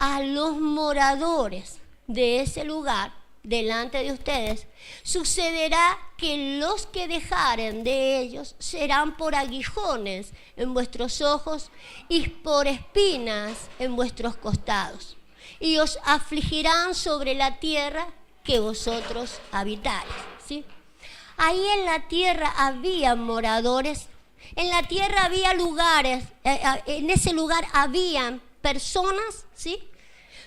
a los moradores de ese lugar delante de ustedes, sucederá que los que dejaren de ellos serán por aguijones en vuestros ojos y por espinas en vuestros costados, y os afligirán sobre la tierra que vosotros habitáis. ¿Sí? Ahí en la tierra había moradores, en la tierra había lugares, en ese lugar habían personas, ¿sí?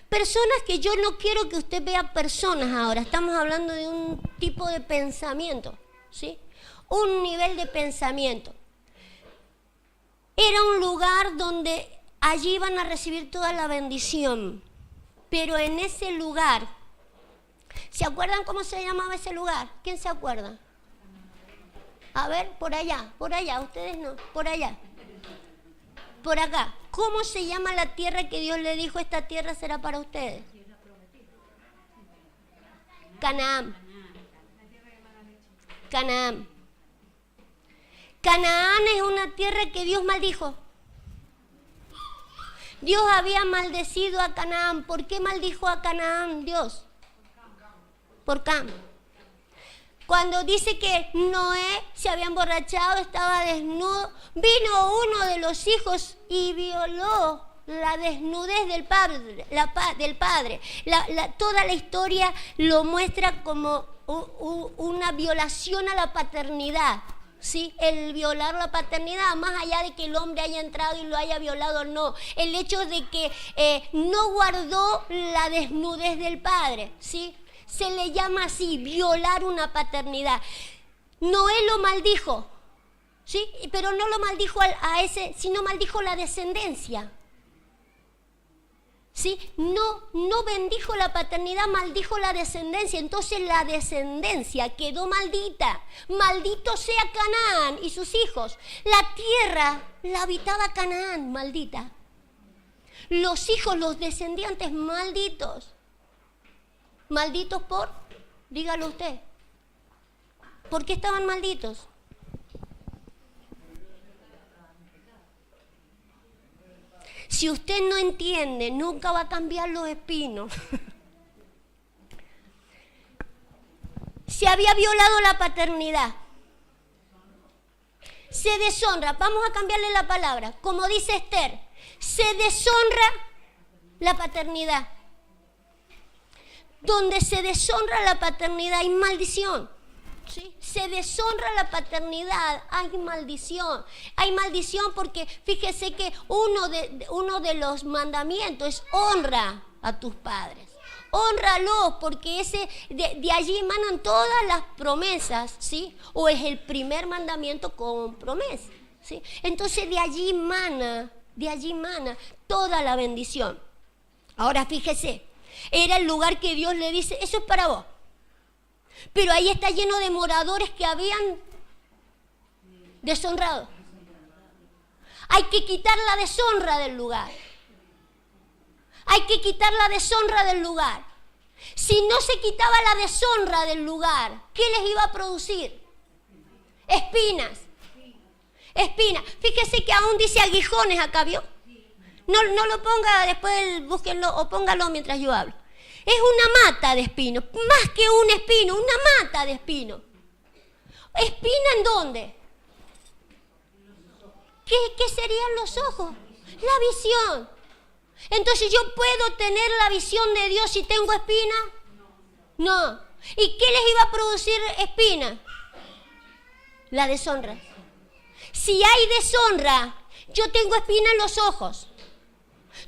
Personas que yo no quiero que usted vea personas ahora, estamos hablando de un tipo de pensamiento, ¿sí? Un nivel de pensamiento. Era un lugar donde allí iban a recibir toda la bendición, pero en ese lugar, ¿se acuerdan cómo se llamaba ese lugar? ¿Quién se acuerda? A ver, por allá, ustedes no, por allá. Por acá, ¿cómo se llama la tierra que Dios le dijo, esta tierra será para ustedes? Canaán. Canaán. Canaán es una tierra que Dios maldijo. Dios había maldecido a Canaán. ¿Por qué maldijo a Canaán Dios? Por Cam. Cuando dice que Noé se había emborrachado, estaba desnudo, vino uno de los hijos y violó la desnudez del padre. Toda la historia lo muestra como una violación a la paternidad. ¿Sí? El violar la paternidad, más allá de que el hombre haya entrado y lo haya violado, no. El hecho de que no guardó la desnudez del padre, ¿sí? Se le llama así, violar una paternidad. Noé lo maldijo, ¿sí? Pero no lo maldijo a ese, sino maldijo la descendencia. ¿Sí? No bendijo la paternidad, maldijo la descendencia. Entonces la descendencia quedó maldita. Maldito sea Canaán y sus hijos. La tierra la habitaba Canaán, maldita. Los hijos, los descendientes, malditos. ¿Malditos por? Dígalo usted. ¿Por qué estaban malditos? Si usted no entiende, nunca va a cambiar los espinos. Se había violado la paternidad. Se deshonra. Vamos a cambiarle la palabra. Como dice Esther, se deshonra la paternidad. Donde se deshonra la paternidad hay maldición. ¿Sí? Se deshonra la paternidad, hay maldición. Hay maldición porque fíjese que uno de los mandamientos es honra a tus padres. Hónralos porque de allí emanan todas las promesas, ¿sí? O es el primer mandamiento con promesa, ¿sí? Entonces de allí emana toda la bendición. Ahora fíjese, era el lugar que Dios le dice, eso es para vos. Pero ahí está lleno de moradores que habían deshonrado. Hay que quitar la deshonra del lugar. Hay que quitar la deshonra del lugar. Si no se quitaba la deshonra del lugar, ¿qué les iba a producir? Espinas. Espinas. Fíjese que aún dice aguijones acá, ¿vio? No lo ponga después, búsquenlo o póngalo mientras yo hablo. Es una mata de espino, más que un espino, una mata de espino. ¿Espina en dónde? ¿Qué serían los ojos? La visión. Entonces, ¿yo puedo tener la visión de Dios si tengo espina? No. ¿Y qué les iba a producir espina? La deshonra. Si hay deshonra, yo tengo espina en los ojos.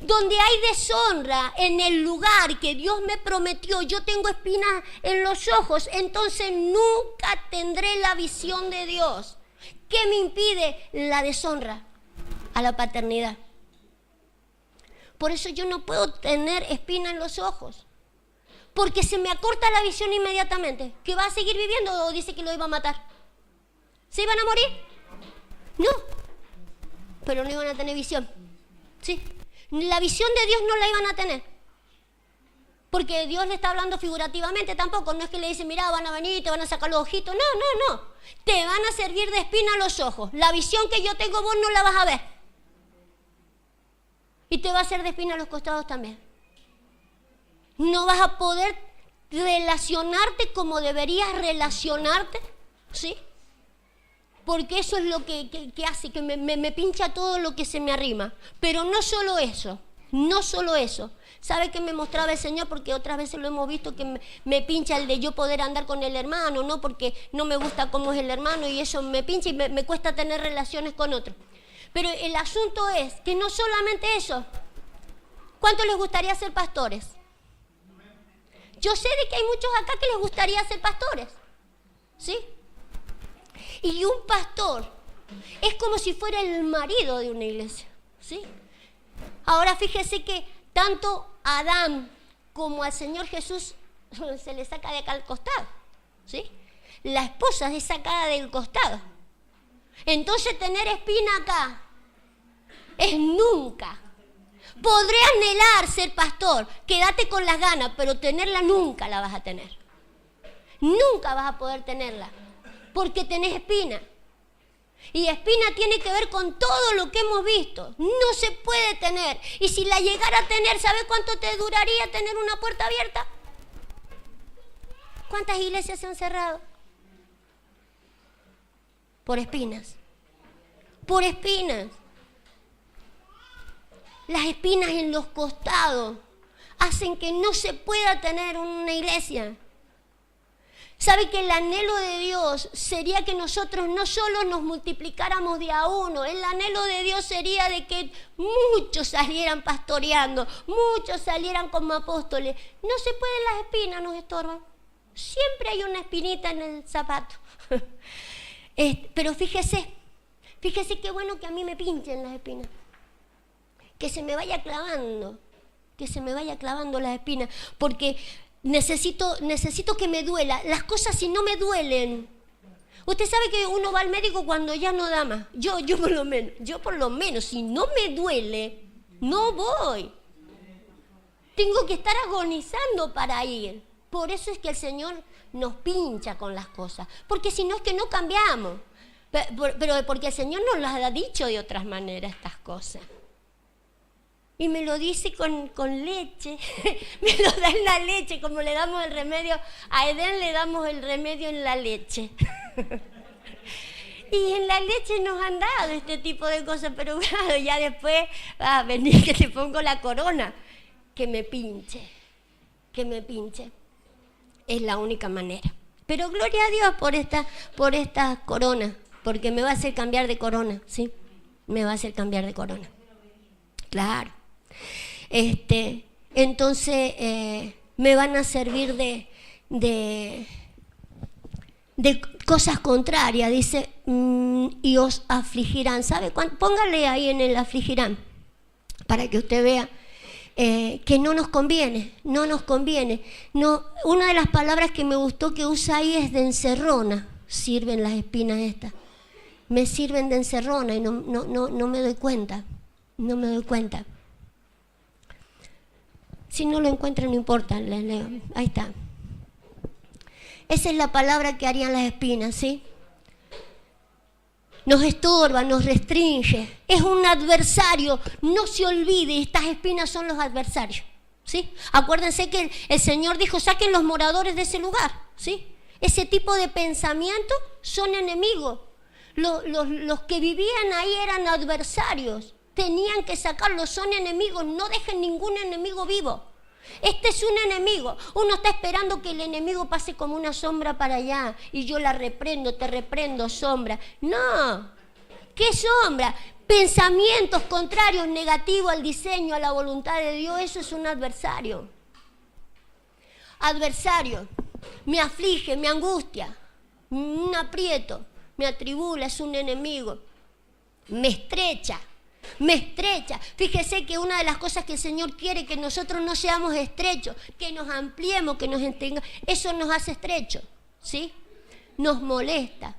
Donde hay deshonra en el lugar que Dios me prometió, yo tengo espinas en los ojos, entonces nunca tendré la visión de Dios. ¿Qué me impide? La deshonra a la paternidad. Por eso yo no puedo tener espina en los ojos, Porque se me acorta la visión inmediatamente. ¿Que va a seguir viviendo o dice que lo iba a matar? ¿Se iban a morir? No. Pero no iban a tener visión. ¿Sí? La visión de Dios no la iban a tener. Porque Dios le está hablando figurativamente tampoco. No es que le dice, mira, van a venir, te van a sacar los ojitos. No. Te van a servir de espina a los ojos. La visión que yo tengo vos no la vas a ver. Y te va a hacer de espina a los costados también. No vas a poder relacionarte como deberías relacionarte. ¿Sí? Porque eso es lo que hace, que me pincha todo lo que se me arrima. Pero no solo eso. ¿Sabe qué me mostraba el Señor? Porque otras veces lo hemos visto que me pincha el de yo poder andar con el hermano, ¿no? Porque no me gusta cómo es el hermano y eso me pincha y me cuesta tener relaciones con otros. Pero el asunto es que no solamente eso. ¿Cuántos les gustaría ser pastores? Yo sé de que hay muchos acá que les gustaría ser pastores, ¿sí? Y un pastor es como si fuera el marido de una iglesia, ¿sí? Ahora fíjese que tanto a Adán como al Señor Jesús se le saca de acá al costado, ¿sí? La esposa es sacada del costado. Entonces tener espina acá es nunca. Podré anhelar ser pastor, quédate con las ganas, pero tenerla nunca la vas a tener. Nunca vas a poder tenerla, porque tenés espina. Y espina tiene que ver con todo lo que hemos visto. No se puede tener. Y si la llegara a tener, ¿sabes cuánto te duraría tener una puerta abierta? ¿Cuántas iglesias se han cerrado? Por espinas. Por espinas. Las espinas en los costados hacen que no se pueda tener una iglesia. ¿Sabe que el anhelo de Dios sería que nosotros no solo nos multiplicáramos de a uno? El anhelo de Dios sería de que muchos salieran pastoreando, muchos salieran como apóstoles. No se pueden, las espinas nos estorban. Siempre hay una espinita en el zapato. Pero fíjese qué bueno que a mí me pinchen las espinas. Que se me vaya clavando las espinas, porque necesito que me duela. Las cosas si no me duelen. Usted sabe que uno va al médico cuando ya no da más. Yo por lo menos, si no me duele, no voy. Tengo que estar agonizando para ir. Por eso es que el Señor nos pincha con las cosas, porque si no es que no cambiamos. Pero porque el Señor nos las ha dicho de otras maneras estas cosas. Y me lo dice con leche, me lo da en la leche, como le damos el remedio, a Edén le damos el remedio en la leche. Y en la leche nos han dado este tipo de cosas, pero claro, ya después, venir que te pongo la corona, que me pinche. Es la única manera. Pero gloria a Dios por esta corona, porque me va a hacer cambiar de corona, ¿sí? Me va a hacer cambiar de corona. Claro. Entonces me van a servir de cosas contrarias, dice, y os afligirán. ¿Sabe cuánto? Póngale ahí en el afligirán, para que usted vea que no nos conviene. No, una de las palabras que me gustó que usa ahí es de encerrona. Sirven las espinas estas. Me sirven de encerrona y no me doy cuenta. Si no lo encuentran, no importa, ahí está. Esa es la palabra que harían las espinas, ¿sí? Nos estorba, nos restringe. Es un adversario. No se olvide, estas espinas son los adversarios, ¿sí? Acuérdense que el Señor dijo, saquen los moradores de ese lugar, ¿sí? Ese tipo de pensamiento son enemigos. Los que vivían ahí eran adversarios. Tenían que sacarlos, son enemigos, no dejen ningún enemigo vivo. Este es un enemigo. Uno está esperando que el enemigo pase como una sombra para allá y yo la reprendo, te reprendo, sombra. No, ¿qué sombra? Pensamientos contrarios, negativos al diseño, a la voluntad de Dios, eso es un adversario. Adversario, me aflige, me angustia, me aprieto, me atribula, es un enemigo, me estrecha. Me estrecha. Fíjese que una de las cosas que el Señor quiere es que nosotros no seamos estrechos, que nos ampliemos, que nos entendamos. Eso nos hace estrechos, ¿sí? Nos molesta.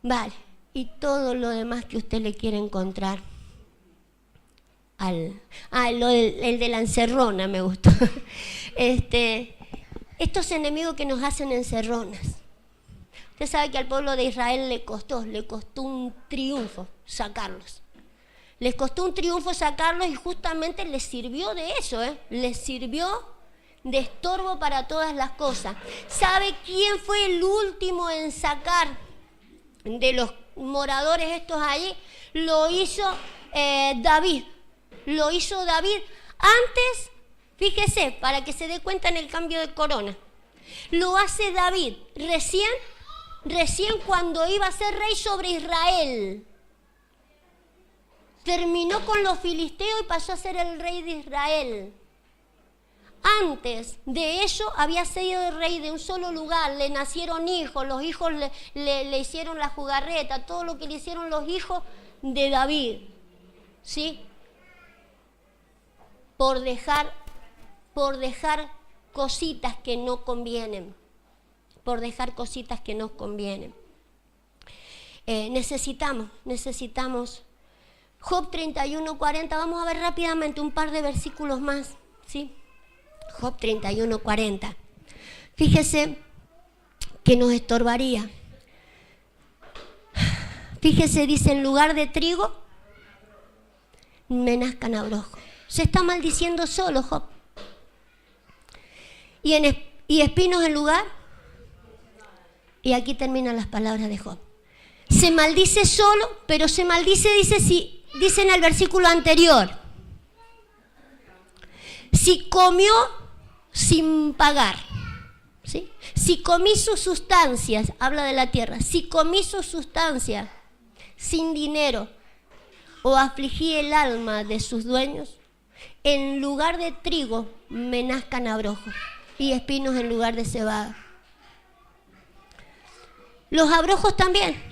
Vale. Y todo lo demás que usted le quiere encontrar. El de la encerrona me gustó. Estos enemigos que nos hacen encerronas. Usted sabe que al pueblo de Israel le costó un triunfo sacarlos. Les costó un triunfo sacarlos y justamente les sirvió de eso, les sirvió de estorbo para todas las cosas. ¿Sabe quién fue el último en sacar de los moradores estos allí? Lo hizo David. Lo hizo David antes, fíjese, para que se dé cuenta en el cambio de corona. Lo hace David recién cuando iba a ser rey sobre Israel. Terminó con los filisteos y pasó a ser el rey de Israel. Antes de eso había sido rey de un solo lugar, le nacieron hijos, los hijos le hicieron la jugarreta, todo lo que le hicieron los hijos de David, ¿sí? Por dejar cositas que no convienen, necesitamos. Job 31:40, vamos a ver rápidamente un par de versículos más, ¿sí? Job 31:40. Fíjese que nos estorbaría. Fíjese, dice, en lugar de trigo, me nazcan abrojos. Se está maldiciendo solo Job. Y espinos en lugar. Y aquí terminan las palabras de Job. Se maldice solo, pero se maldice, dice en el versículo anterior. Si comió sin pagar, ¿sí? Si comí sus sustancias, habla de la tierra, si comí sus sustancias sin dinero o afligí el alma de sus dueños, en lugar de trigo me nazcan abrojos y espinos en lugar de cebada. Los abrojos también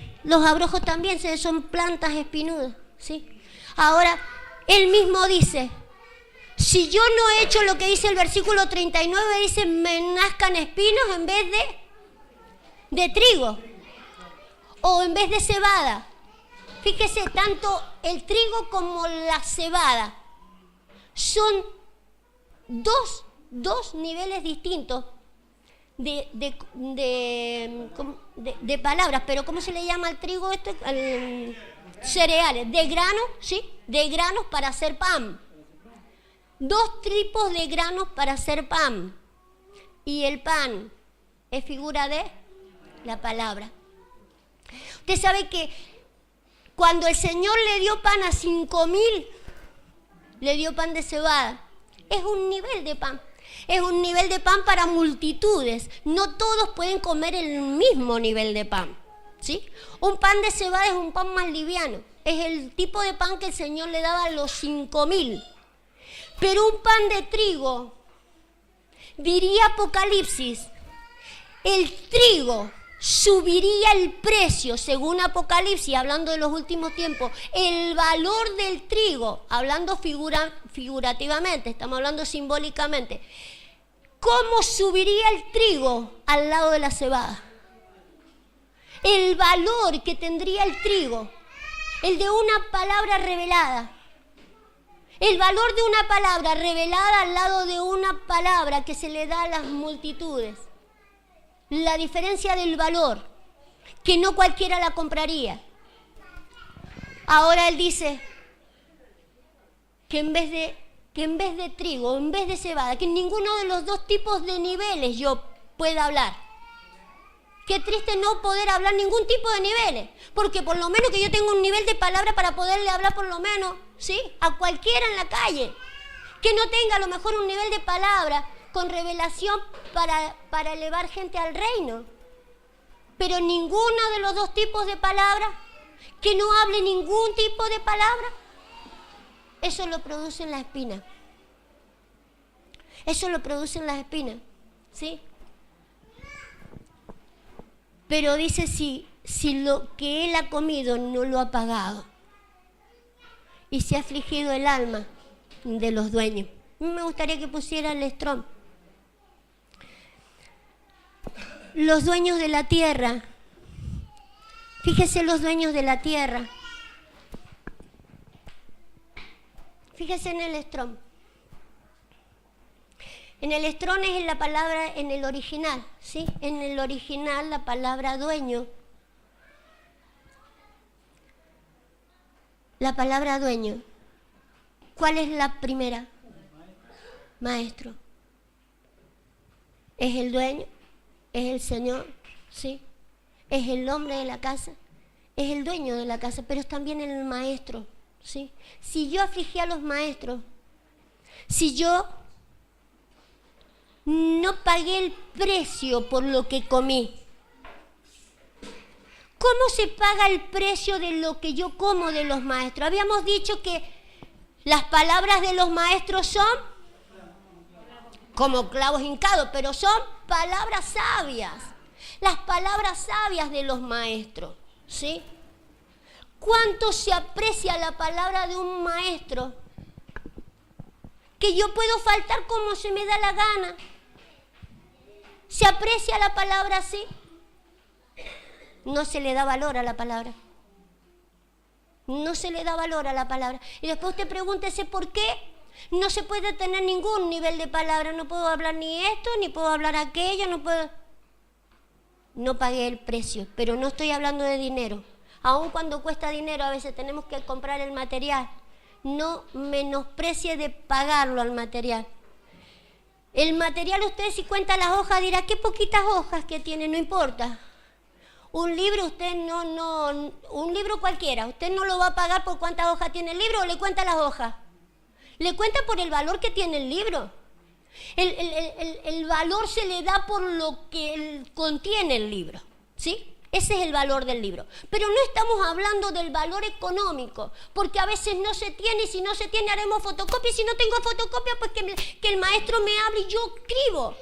son plantas espinudas, ¿sí? Ahora, él mismo dice, si yo no he hecho lo que dice el versículo 39, dice, me nazcan espinos en vez de trigo o en vez de cebada. Fíjese, tanto el trigo como la cebada son dos niveles distintos de palabras, pero ¿cómo se le llama al trigo esto? Cereales, de grano, ¿sí? De granos para hacer pan. Dos tipos de granos para hacer pan. Y el pan es figura de la palabra. Usted sabe que cuando el Señor le dio pan a 5,000, le dio pan de cebada. Es un nivel de pan. Es un nivel de pan para multitudes. No todos pueden comer el mismo nivel de pan, ¿sí? Un pan de cebada es un pan más liviano. Es el tipo de pan que el Señor le daba a los 5,000. Pero un pan de trigo, diría Apocalipsis, el trigo subiría el precio, según Apocalipsis, hablando de los últimos tiempos, el valor del trigo, hablando figurativamente, estamos hablando simbólicamente, ¿cómo subiría el trigo al lado de la cebada? El valor que tendría el trigo, el de una palabra revelada. El valor de una palabra revelada al lado de una palabra que se le da a las multitudes. La diferencia del valor, que no cualquiera la compraría. Ahora él dice que en vez de trigo, en vez de cebada, que en ninguno de los dos tipos de niveles yo pueda hablar. Qué triste no poder hablar ningún tipo de niveles, porque por lo menos que yo tenga un nivel de palabra para poderle hablar por lo menos, ¿sí? A cualquiera en la calle. Que no tenga a lo mejor un nivel de palabra con revelación para elevar gente al reino. Pero ninguno de los dos tipos de palabras, que no hable ningún tipo de palabra, eso lo producen las espinas. Eso lo producen las espinas, ¿sí? Pero dice si lo que él ha comido no lo ha pagado. y se ha afligido el alma de los dueños. Me gustaría que pusiera el Strong. Los dueños de la tierra. Fíjese los dueños de la tierra. Fíjese en el Strong. En el Strong es la palabra en el original, ¿sí? En el original la palabra dueño. La palabra dueño. ¿Cuál es la primera? Maestro. Es el dueño, es el Señor, ¿sí? Es el hombre de la casa, es el dueño de la casa, pero es también el maestro, ¿sí? Si yo afligí a los maestros, si yo no pagué el precio por lo que comí, ¿cómo se paga el precio de lo que yo como de los maestros? Habíamos dicho que las palabras de los maestros son como clavos hincados, pero son palabras sabias. Las palabras sabias de los maestros, ¿sí? ¿Cuánto se aprecia la palabra de un maestro? Que yo puedo faltar como se me da la gana. ¿Se aprecia la palabra así? No se le da valor a la palabra. No se le da valor a la palabra. Y después usted pregúntese por qué no se puede tener ningún nivel de palabra. No puedo hablar ni esto, ni puedo hablar aquello, no puedo. No pagué el precio, pero no estoy hablando de dinero. Aun cuando cuesta dinero, a veces tenemos que comprar el material. No menosprecie de pagarlo al material. El material, usted si cuenta las hojas dirá, qué poquitas hojas que tiene, no importa. Un libro un libro cualquiera, usted no lo va a pagar por cuántas hojas tiene el libro o le cuenta las hojas. Le cuenta por el valor que tiene el libro. El valor se le da por lo que contiene el libro, ¿sí? Ese es el valor del libro. Pero no estamos hablando del valor económico, porque a veces no se tiene, y si no se tiene haremos fotocopia, y si no tengo fotocopia, pues que el maestro me hable y yo escribo.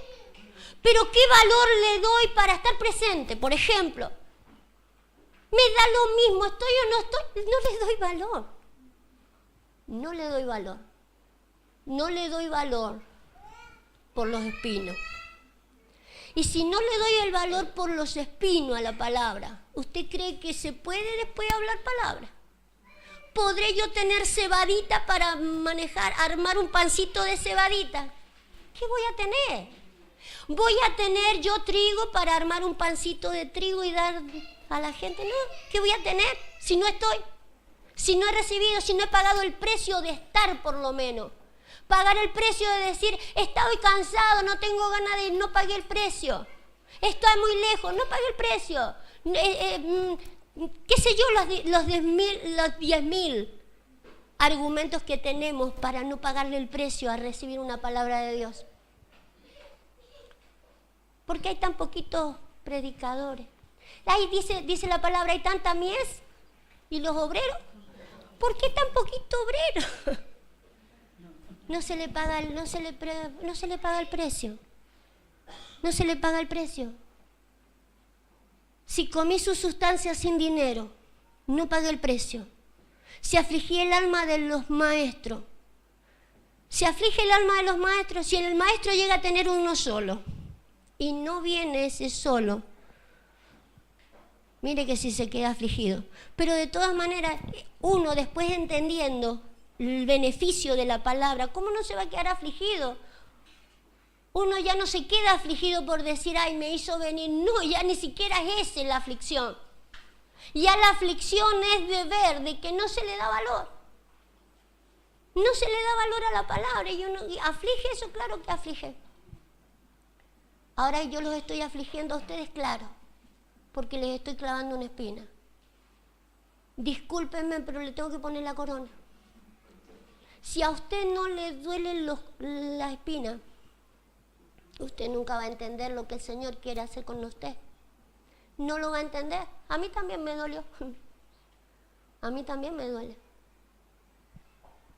Pero ¿qué valor le doy para estar presente? Por ejemplo, me da lo mismo, estoy o no estoy, no le doy valor. No le doy valor. No le doy valor por los espinos. Y si no le doy el valor por los espinos a la palabra, ¿usted cree que se puede después hablar palabra? ¿Podré yo tener cebadita para armar un pancito de cebadita? ¿Qué voy a tener? ¿Voy a tener yo trigo para armar un pancito de trigo y dar a la gente? No, ¿qué voy a tener si no estoy? Si no he recibido, si no he pagado el precio de estar por lo menos. Pagar el precio de decir, estoy cansado, no tengo ganas de ir, no pagué el precio. Estoy muy lejos, no pagué el precio. ¿Qué sé yo, los 10.000 argumentos que tenemos para no pagarle el precio a recibir una palabra de Dios? ¿Por qué hay tan poquitos predicadores? Ahí dice la palabra, hay tanta mies. ¿Y los obreros? ¿Por qué tan poquito obrero? No se le paga el precio. No se le paga el precio. Si comí su sustancia sin dinero, no pagué el precio. Si afligí el alma de los maestros. Si aflige el alma de los maestros, si el maestro llega a tener uno solo y no viene ese solo, mire que sí se queda afligido. Pero de todas maneras, uno después entendiendo el beneficio de la palabra, ¿cómo no se va a quedar afligido? Uno ya no se queda afligido por decir, ay, me hizo venir. No, ya ni siquiera es esa la aflicción. Ya la aflicción es de ver, de que no se le da valor. No se le da valor a la palabra. Y uno aflige eso, claro que aflige. Ahora yo los estoy afligiendo a ustedes, claro, porque les estoy clavando una espina. Discúlpenme, pero le tengo que poner la corona. Si a usted no le duele la espina, usted nunca va a entender lo que el Señor quiere hacer con usted. No lo va a entender. A mí también me dolió. A mí también me duele.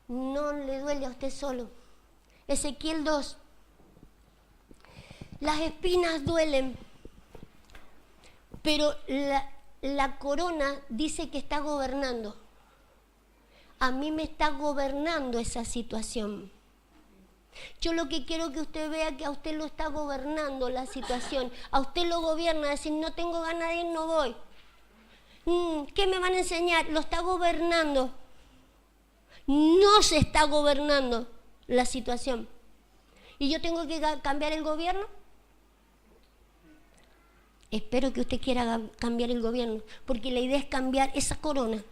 No le duele a usted solo. Ezequiel 2. Las espinas duelen, pero la corona dice que está gobernando. a mí me está gobernando esa situación. Yo lo que quiero que usted vea que a usted lo está gobernando la situación. A usted lo gobierna, decir, no tengo ganas de ir, no voy. ¿Qué me van a enseñar? Lo está gobernando. No se está gobernando la situación. ¿Y yo tengo que cambiar el gobierno? Espero que usted quiera cambiar el gobierno, porque la idea es cambiar esa corona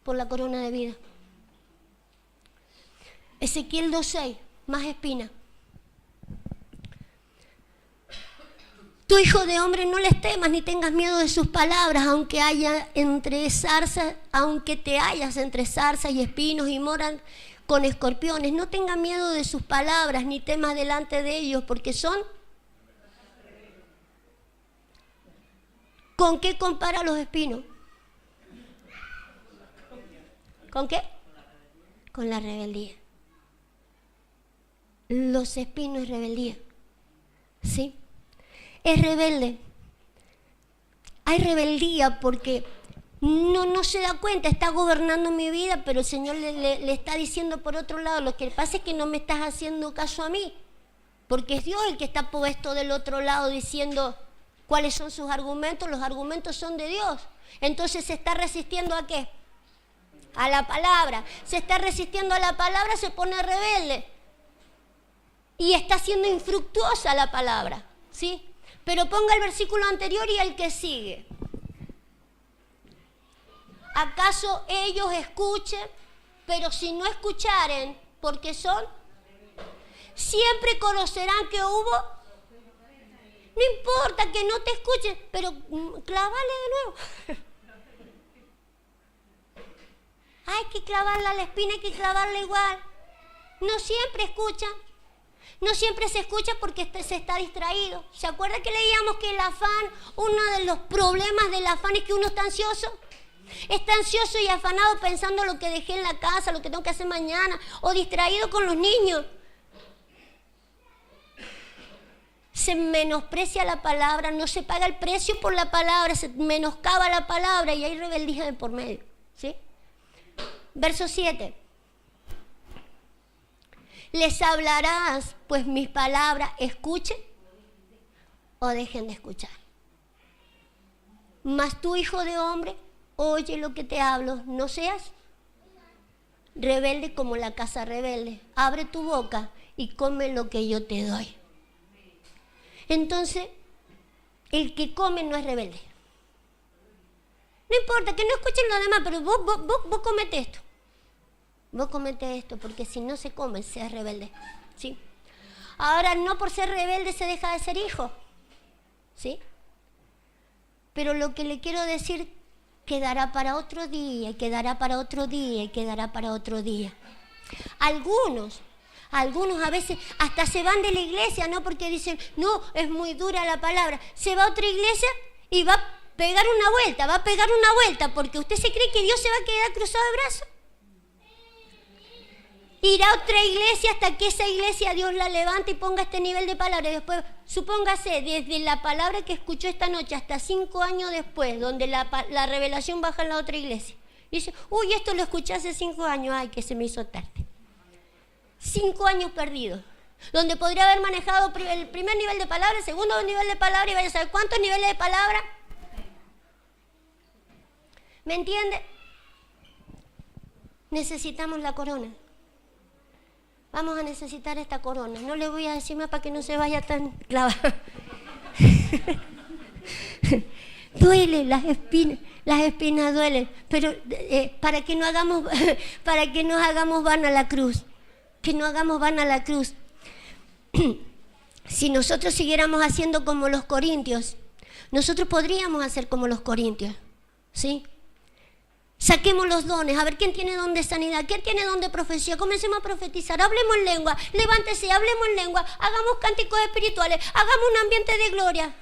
por la corona de vida. Ezequiel 2:6, más espina. Tu hijo de hombre, no les temas ni tengas miedo de sus palabras, aunque te hallas entre zarzas y espinos y moran con escorpiones. No tengas miedo de sus palabras ni temas delante de ellos, porque son... ¿Con qué compara los espinos? ¿Con qué? Con la rebeldía. Los espinos es rebeldía. ¿Sí? Es rebelde. Hay rebeldía porque no se da cuenta, está gobernando mi vida, pero el Señor le está diciendo por otro lado, lo que pasa es que no me estás haciendo caso a mí, porque es Dios el que está puesto del otro lado diciendo cuáles son sus argumentos. Los argumentos son de Dios. Entonces se está resistiendo ¿a qué? A la palabra. Se está resistiendo a la palabra, se pone rebelde. Y está siendo infructuosa la palabra, ¿sí? Pero ponga el versículo anterior y el que sigue. ¿Acaso ellos escuchen? Pero si no escucharen, porque son, siempre conocerán que hubo. No importa que no te escuchen, pero clavale de nuevo. Hay que clavarla a la espina, hay que clavarla igual. No siempre escuchan. No siempre se escucha porque se está distraído. ¿Se acuerda que leíamos que el afán, uno de los problemas del afán es que uno está ansioso? Está ansioso y afanado pensando lo que dejé en la casa, lo que tengo que hacer mañana, o distraído con los niños. Se menosprecia la palabra, no se paga el precio por la palabra, se menoscaba la palabra y hay rebeldía de por medio. ¿Sí? Verso 7. Les hablarás, pues mis palabras escuchen o dejen de escuchar. Mas tú, hijo de hombre, oye lo que te hablo, no seas rebelde como la casa rebelde. Abre tu boca y come lo que yo te doy. Entonces, el que come no es rebelde. No importa, que no escuchen los demás, pero vos comete esto. Vos comete esto, porque si no se come, se es rebelde. ¿Sí? Ahora, no por ser rebelde se deja de ser hijo. ¿Sí? Pero lo que le quiero decir quedará para otro día, y quedará para otro día, y quedará para otro día. Algunos a veces hasta se van de la iglesia, ¿no? Porque dicen, no, es muy dura la palabra. Se va a otra iglesia y va a pegar una vuelta, porque usted se cree que Dios se va a quedar cruzado de brazos. Irá a otra iglesia hasta que esa iglesia Dios la levante y ponga este nivel de palabra. Y después, supóngase, desde la palabra que escuchó esta noche hasta 5 años después, donde la revelación baja en la otra iglesia. Y dice, uy, esto lo escuché hace 5 años, ay, que se me hizo tarde. 5 años perdidos, donde podría haber manejado el primer nivel de palabra, el segundo nivel de palabra, y vaya a saber cuántos niveles de palabra. ¿Me entiende? Necesitamos la corona. Vamos a necesitar esta corona. No le voy a decir más para que no se vaya tan clavada. Duele las espinas duelen, pero para que no hagamos vana la cruz. Que no hagamos vana la cruz. Si nosotros siguiéramos haciendo como los corintios, nosotros podríamos hacer como los corintios, ¿sí? Saquemos los dones, a ver quién tiene don de sanidad, quién tiene don de profecía, comencemos a profetizar, hablemos en lengua, levántese, hablemos en lengua, hagamos cánticos espirituales, hagamos un ambiente de gloria.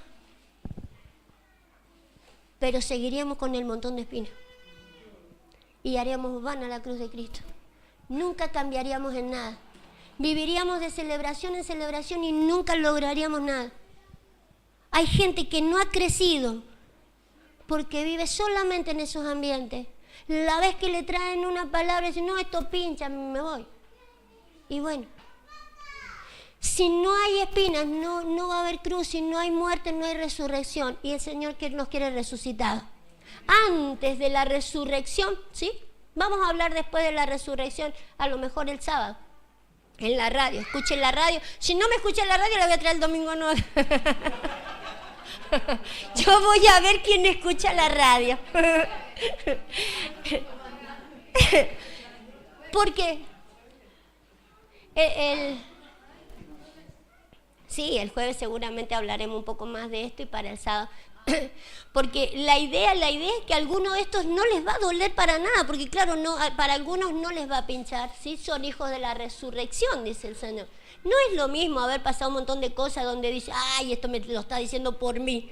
Pero seguiríamos con el montón de espinas y haríamos vana la cruz de Cristo. Nunca cambiaríamos en nada. Viviríamos de celebración en celebración y nunca lograríamos nada. Hay gente que no ha crecido porque vive solamente en esos ambientes. La vez que le traen una palabra, dice, no, esto pincha, me voy. Y bueno, si no hay espinas, no va a haber cruz. Si no hay muerte, no hay resurrección. Y el Señor nos quiere resucitados. Antes de la resurrección, ¿sí? Vamos a hablar después de la resurrección, a lo mejor el sábado, en la radio. Escuchen la radio. Si no me escuchan la radio, la voy a traer el domingo 9. Yo voy a ver quién escucha la radio. Porque sí, el jueves seguramente hablaremos un poco más de esto y para el sábado. Porque la idea es que a algunos de estos no les va a doler para nada, porque claro, para algunos no les va a pinchar, ¿sí? Son hijos de la resurrección, dice el Señor. No es lo mismo haber pasado un montón de cosas donde dice, ay, esto me lo está diciendo por mí.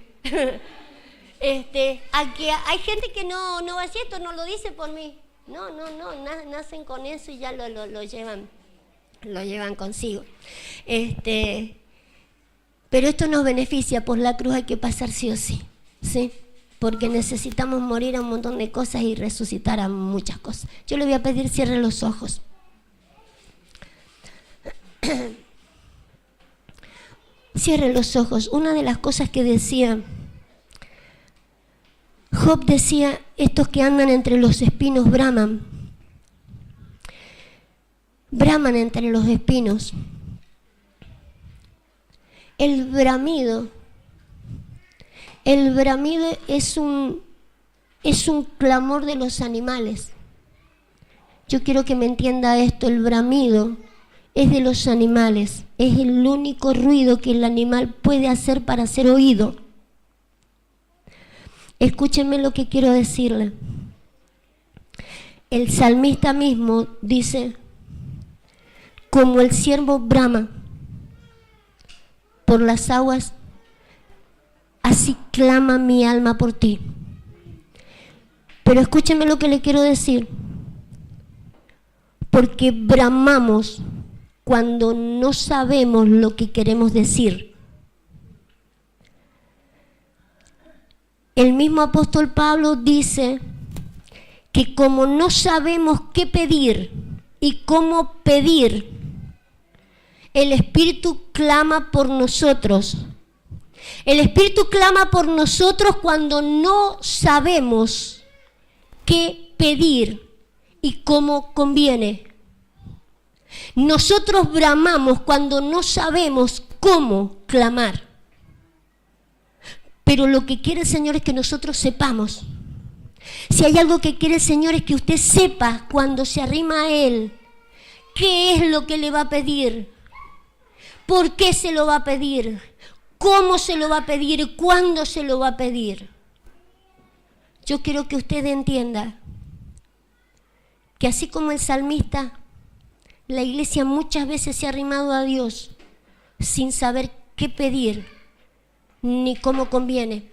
A que hay gente que no va a decir, esto no lo dice por mí. No, nacen con eso y ya lo llevan consigo. Pero esto nos beneficia, por la cruz hay que pasar sí o sí, ¿sí? Porque necesitamos morir a un montón de cosas y resucitar a muchas cosas. Yo le voy a pedir cierre los ojos. Cierre los ojos. Una de las cosas que decía Job, decía, estos que andan entre los espinos braman entre los espinos. El bramido es un clamor de los animales. Yo quiero que me entienda esto, el bramido es de los animales, es el único ruido que el animal puede hacer para ser oído. Escúchenme lo que quiero decirle. El salmista mismo dice, como el ciervo brama por las aguas, así clama mi alma por ti. Pero escúchenme lo que le quiero decir. Porque bramamos cuando no sabemos lo que queremos decir. El mismo apóstol Pablo dice que como no sabemos qué pedir y cómo pedir, el Espíritu clama por nosotros. El Espíritu clama por nosotros cuando no sabemos qué pedir y cómo conviene. Nosotros bramamos cuando no sabemos cómo clamar. Pero lo que quiere el Señor es que nosotros sepamos. Si hay algo que quiere el Señor es que usted sepa cuando se arrima a Él qué es lo que le va a pedir, por qué se lo va a pedir, cómo se lo va a pedir y cuándo se lo va a pedir. Yo quiero que usted entienda que así como el salmista, la iglesia muchas veces se ha arrimado a Dios sin saber qué pedir ni cómo conviene.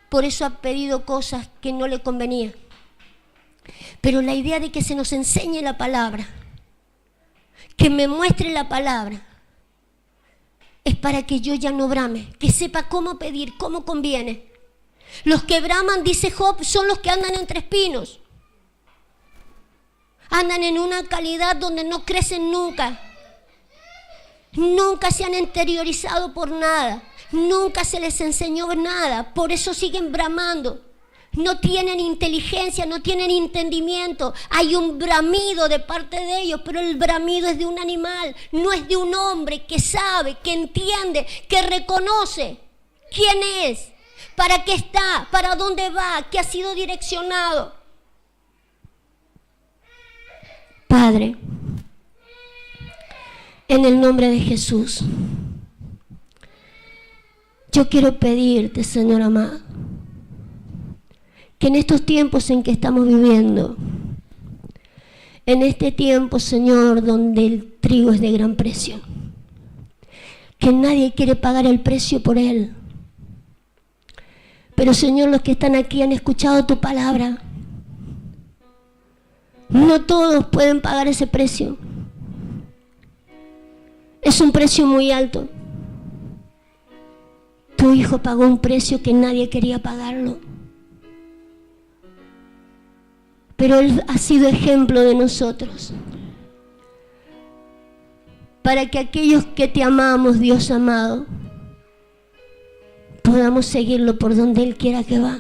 Por eso ha pedido cosas que no le convenía. Pero la idea de que se nos enseñe la palabra, que me muestre la palabra, es para que yo ya no brame, que sepa cómo pedir, cómo conviene. Los que braman, dice Job, son los que andan entre espinos. Andan en una calidad donde no crecen nunca. Nunca se han interiorizado por nada. Nunca se les enseñó nada. Por eso siguen bramando. No tienen inteligencia, no tienen entendimiento. Hay un bramido de parte de ellos, pero el bramido es de un animal, no es de un hombre que sabe, que entiende, que reconoce quién es, para qué está, para dónde va, que ha sido direccionado. Padre, en el nombre de Jesús, yo quiero pedirte, Señor amado, que en estos tiempos en que estamos viviendo, en este tiempo, Señor, donde el trigo es de gran precio, que nadie quiere pagar el precio por él. Pero, Señor, los que están aquí han escuchado tu palabra. No todos pueden pagar ese precio. Es un precio muy alto. Tu hijo pagó un precio que nadie quería pagarlo. pero Él ha sido ejemplo de nosotros. Para que aquellos que te amamos, Dios amado, podamos seguirlo por donde Él quiera que va.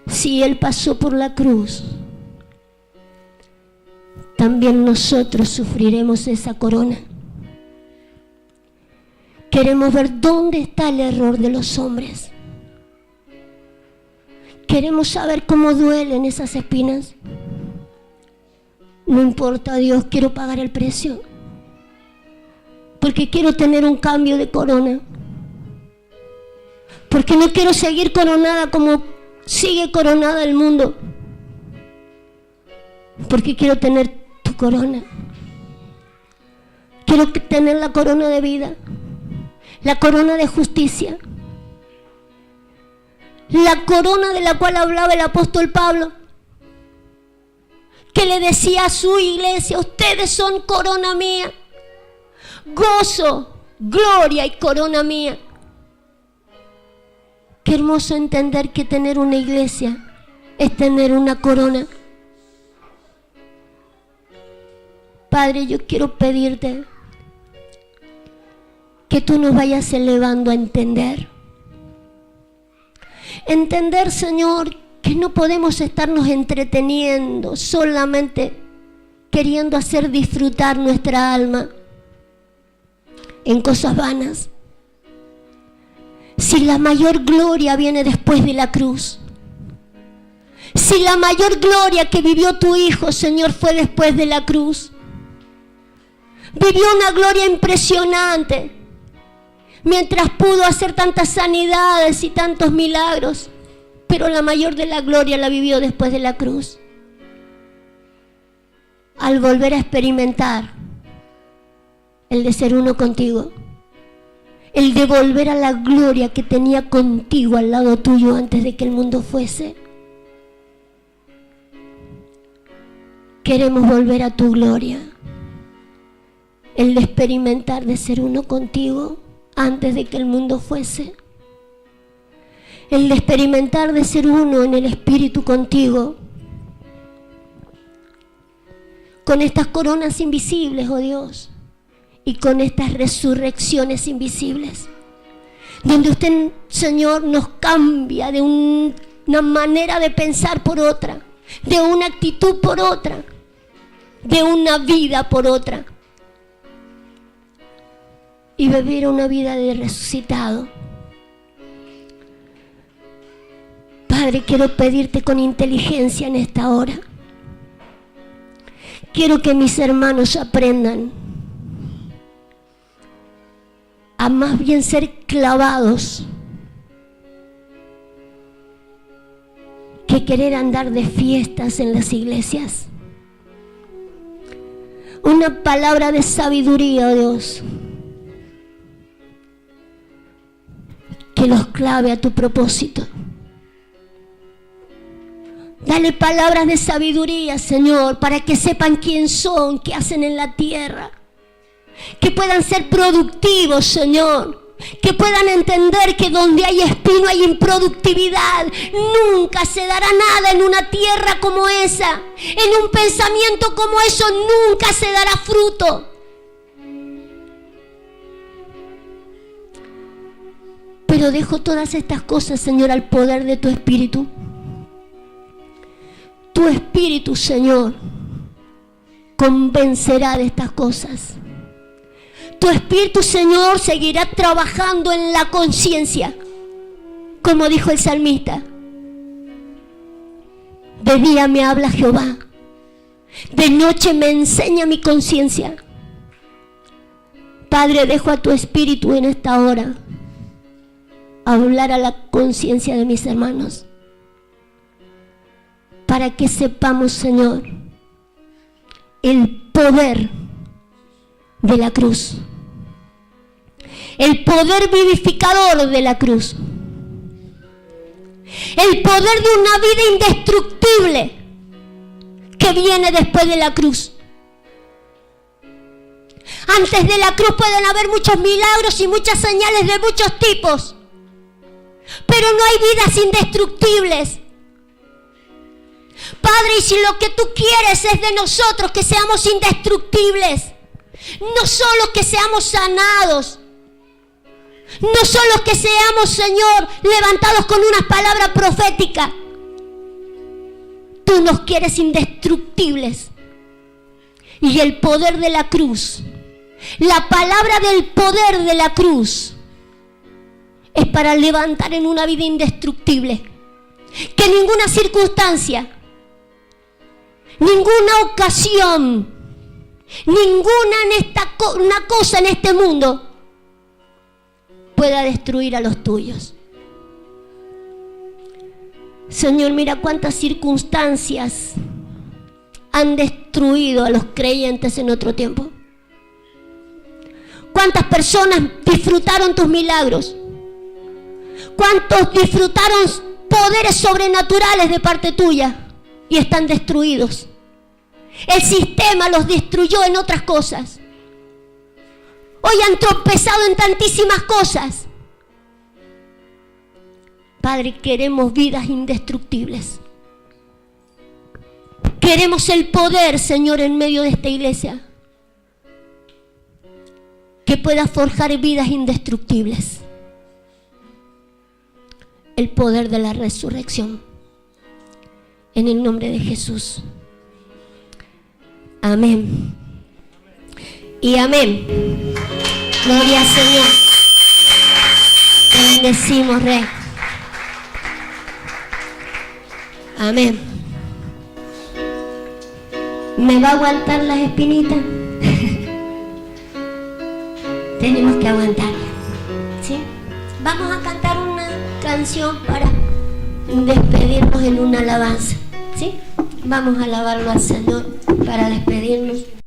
Si Él pasó por la cruz, también nosotros sufriremos esa corona. Queremos ver dónde está el error de los hombres. Queremos saber cómo duelen esas espinas. No importa, Dios, quiero pagar el precio. Porque quiero tener un cambio de corona. Porque no quiero seguir coronada como sigue coronada el mundo. Porque quiero tener tu corona. Quiero tener la corona de vida. La corona de justicia. La corona de la cual hablaba el apóstol Pablo, que le decía a su iglesia: ustedes son corona mía, gozo, gloria y corona mía. Qué hermoso entender que tener una iglesia es tener una corona. Padre, yo quiero pedirte que tú nos vayas elevando a entender. Entender, Señor, que no podemos estarnos entreteniendo, solamente queriendo hacer disfrutar nuestra alma en cosas vanas. Si la mayor gloria viene después de la cruz, si la mayor gloria que vivió tu Hijo, Señor, fue después de la cruz, vivió una gloria impresionante, mientras pudo hacer tantas sanidades y tantos milagros, pero la mayor de la gloria la vivió después de la cruz. Al volver a experimentar el de ser uno contigo, el de volver a la gloria que tenía contigo al lado tuyo antes de que el mundo fuese. Queremos volver a tu gloria, el de experimentar de ser uno contigo antes de que el mundo fuese, el de experimentar de ser uno en el Espíritu contigo, con estas coronas invisibles, oh Dios, y con estas resurrecciones invisibles, donde usted, Señor, nos cambia de una manera de pensar por otra, de una actitud por otra, de una vida por otra, y vivir una vida de resucitado. Padre, quiero pedirte con inteligencia en esta hora. Quiero que mis hermanos aprendan a más bien ser clavados que querer andar de fiestas en las iglesias. Una palabra de sabiduría, oh Dios, que los clave a tu propósito. Dale palabras de sabiduría, Señor, para que sepan quién son, qué hacen en la tierra. Que puedan ser productivos, Señor. Que puedan entender que donde hay espino hay improductividad. Nunca se dará nada en una tierra como esa. En un pensamiento como eso nunca se dará fruto. Pero dejo todas estas cosas, Señor, al poder de tu Espíritu. Tu Espíritu, Señor, convencerá de estas cosas. Tu Espíritu, Señor, seguirá trabajando en la conciencia, como dijo el salmista. De día me habla Jehová, de noche me enseña mi conciencia. Padre, dejo a tu Espíritu en esta hora hablar a la conciencia de mis hermanos, para que sepamos, Señor, el poder de la cruz, el poder vivificador de la cruz, el poder de una vida indestructible que viene después de la cruz. Antes de la cruz pueden haber muchos milagros y muchas señales de muchos tipos, pero no hay vidas indestructibles. Padre, y si lo que tú quieres es de nosotros, que seamos indestructibles, no solo que seamos sanados, no solo que seamos, Señor, levantados con una palabra profética. Tú nos quieres indestructibles. Y el poder de la cruz, la palabra del poder de la cruz, es para levantar en una vida indestructible. Que ninguna circunstancia, ninguna ocasión, una cosa en este mundo pueda destruir a los tuyos. Señor, mira cuántas circunstancias han destruido a los creyentes en otro tiempo. Cuántas personas disfrutaron tus milagros. Cuántos disfrutaron poderes sobrenaturales de parte tuya y están destruidos. El sistema los destruyó en otras cosas. Hoy han tropezado en tantísimas cosas. Padre, queremos vidas indestructibles. Queremos el poder, Señor, en medio de esta iglesia, que pueda forjar vidas indestructibles. El poder de la resurrección. En el nombre de Jesús. Amén. Y amén. Gloria al Señor. Te bendecimos, Rey. Amén. ¿Me va a aguantar las espinitas? Tenemos que aguantar. ¿Sí? Vamos a cantar una canción para despedirnos en una alabanza. ¿Sí? Vamos a alabarlo al Señor para despedirnos.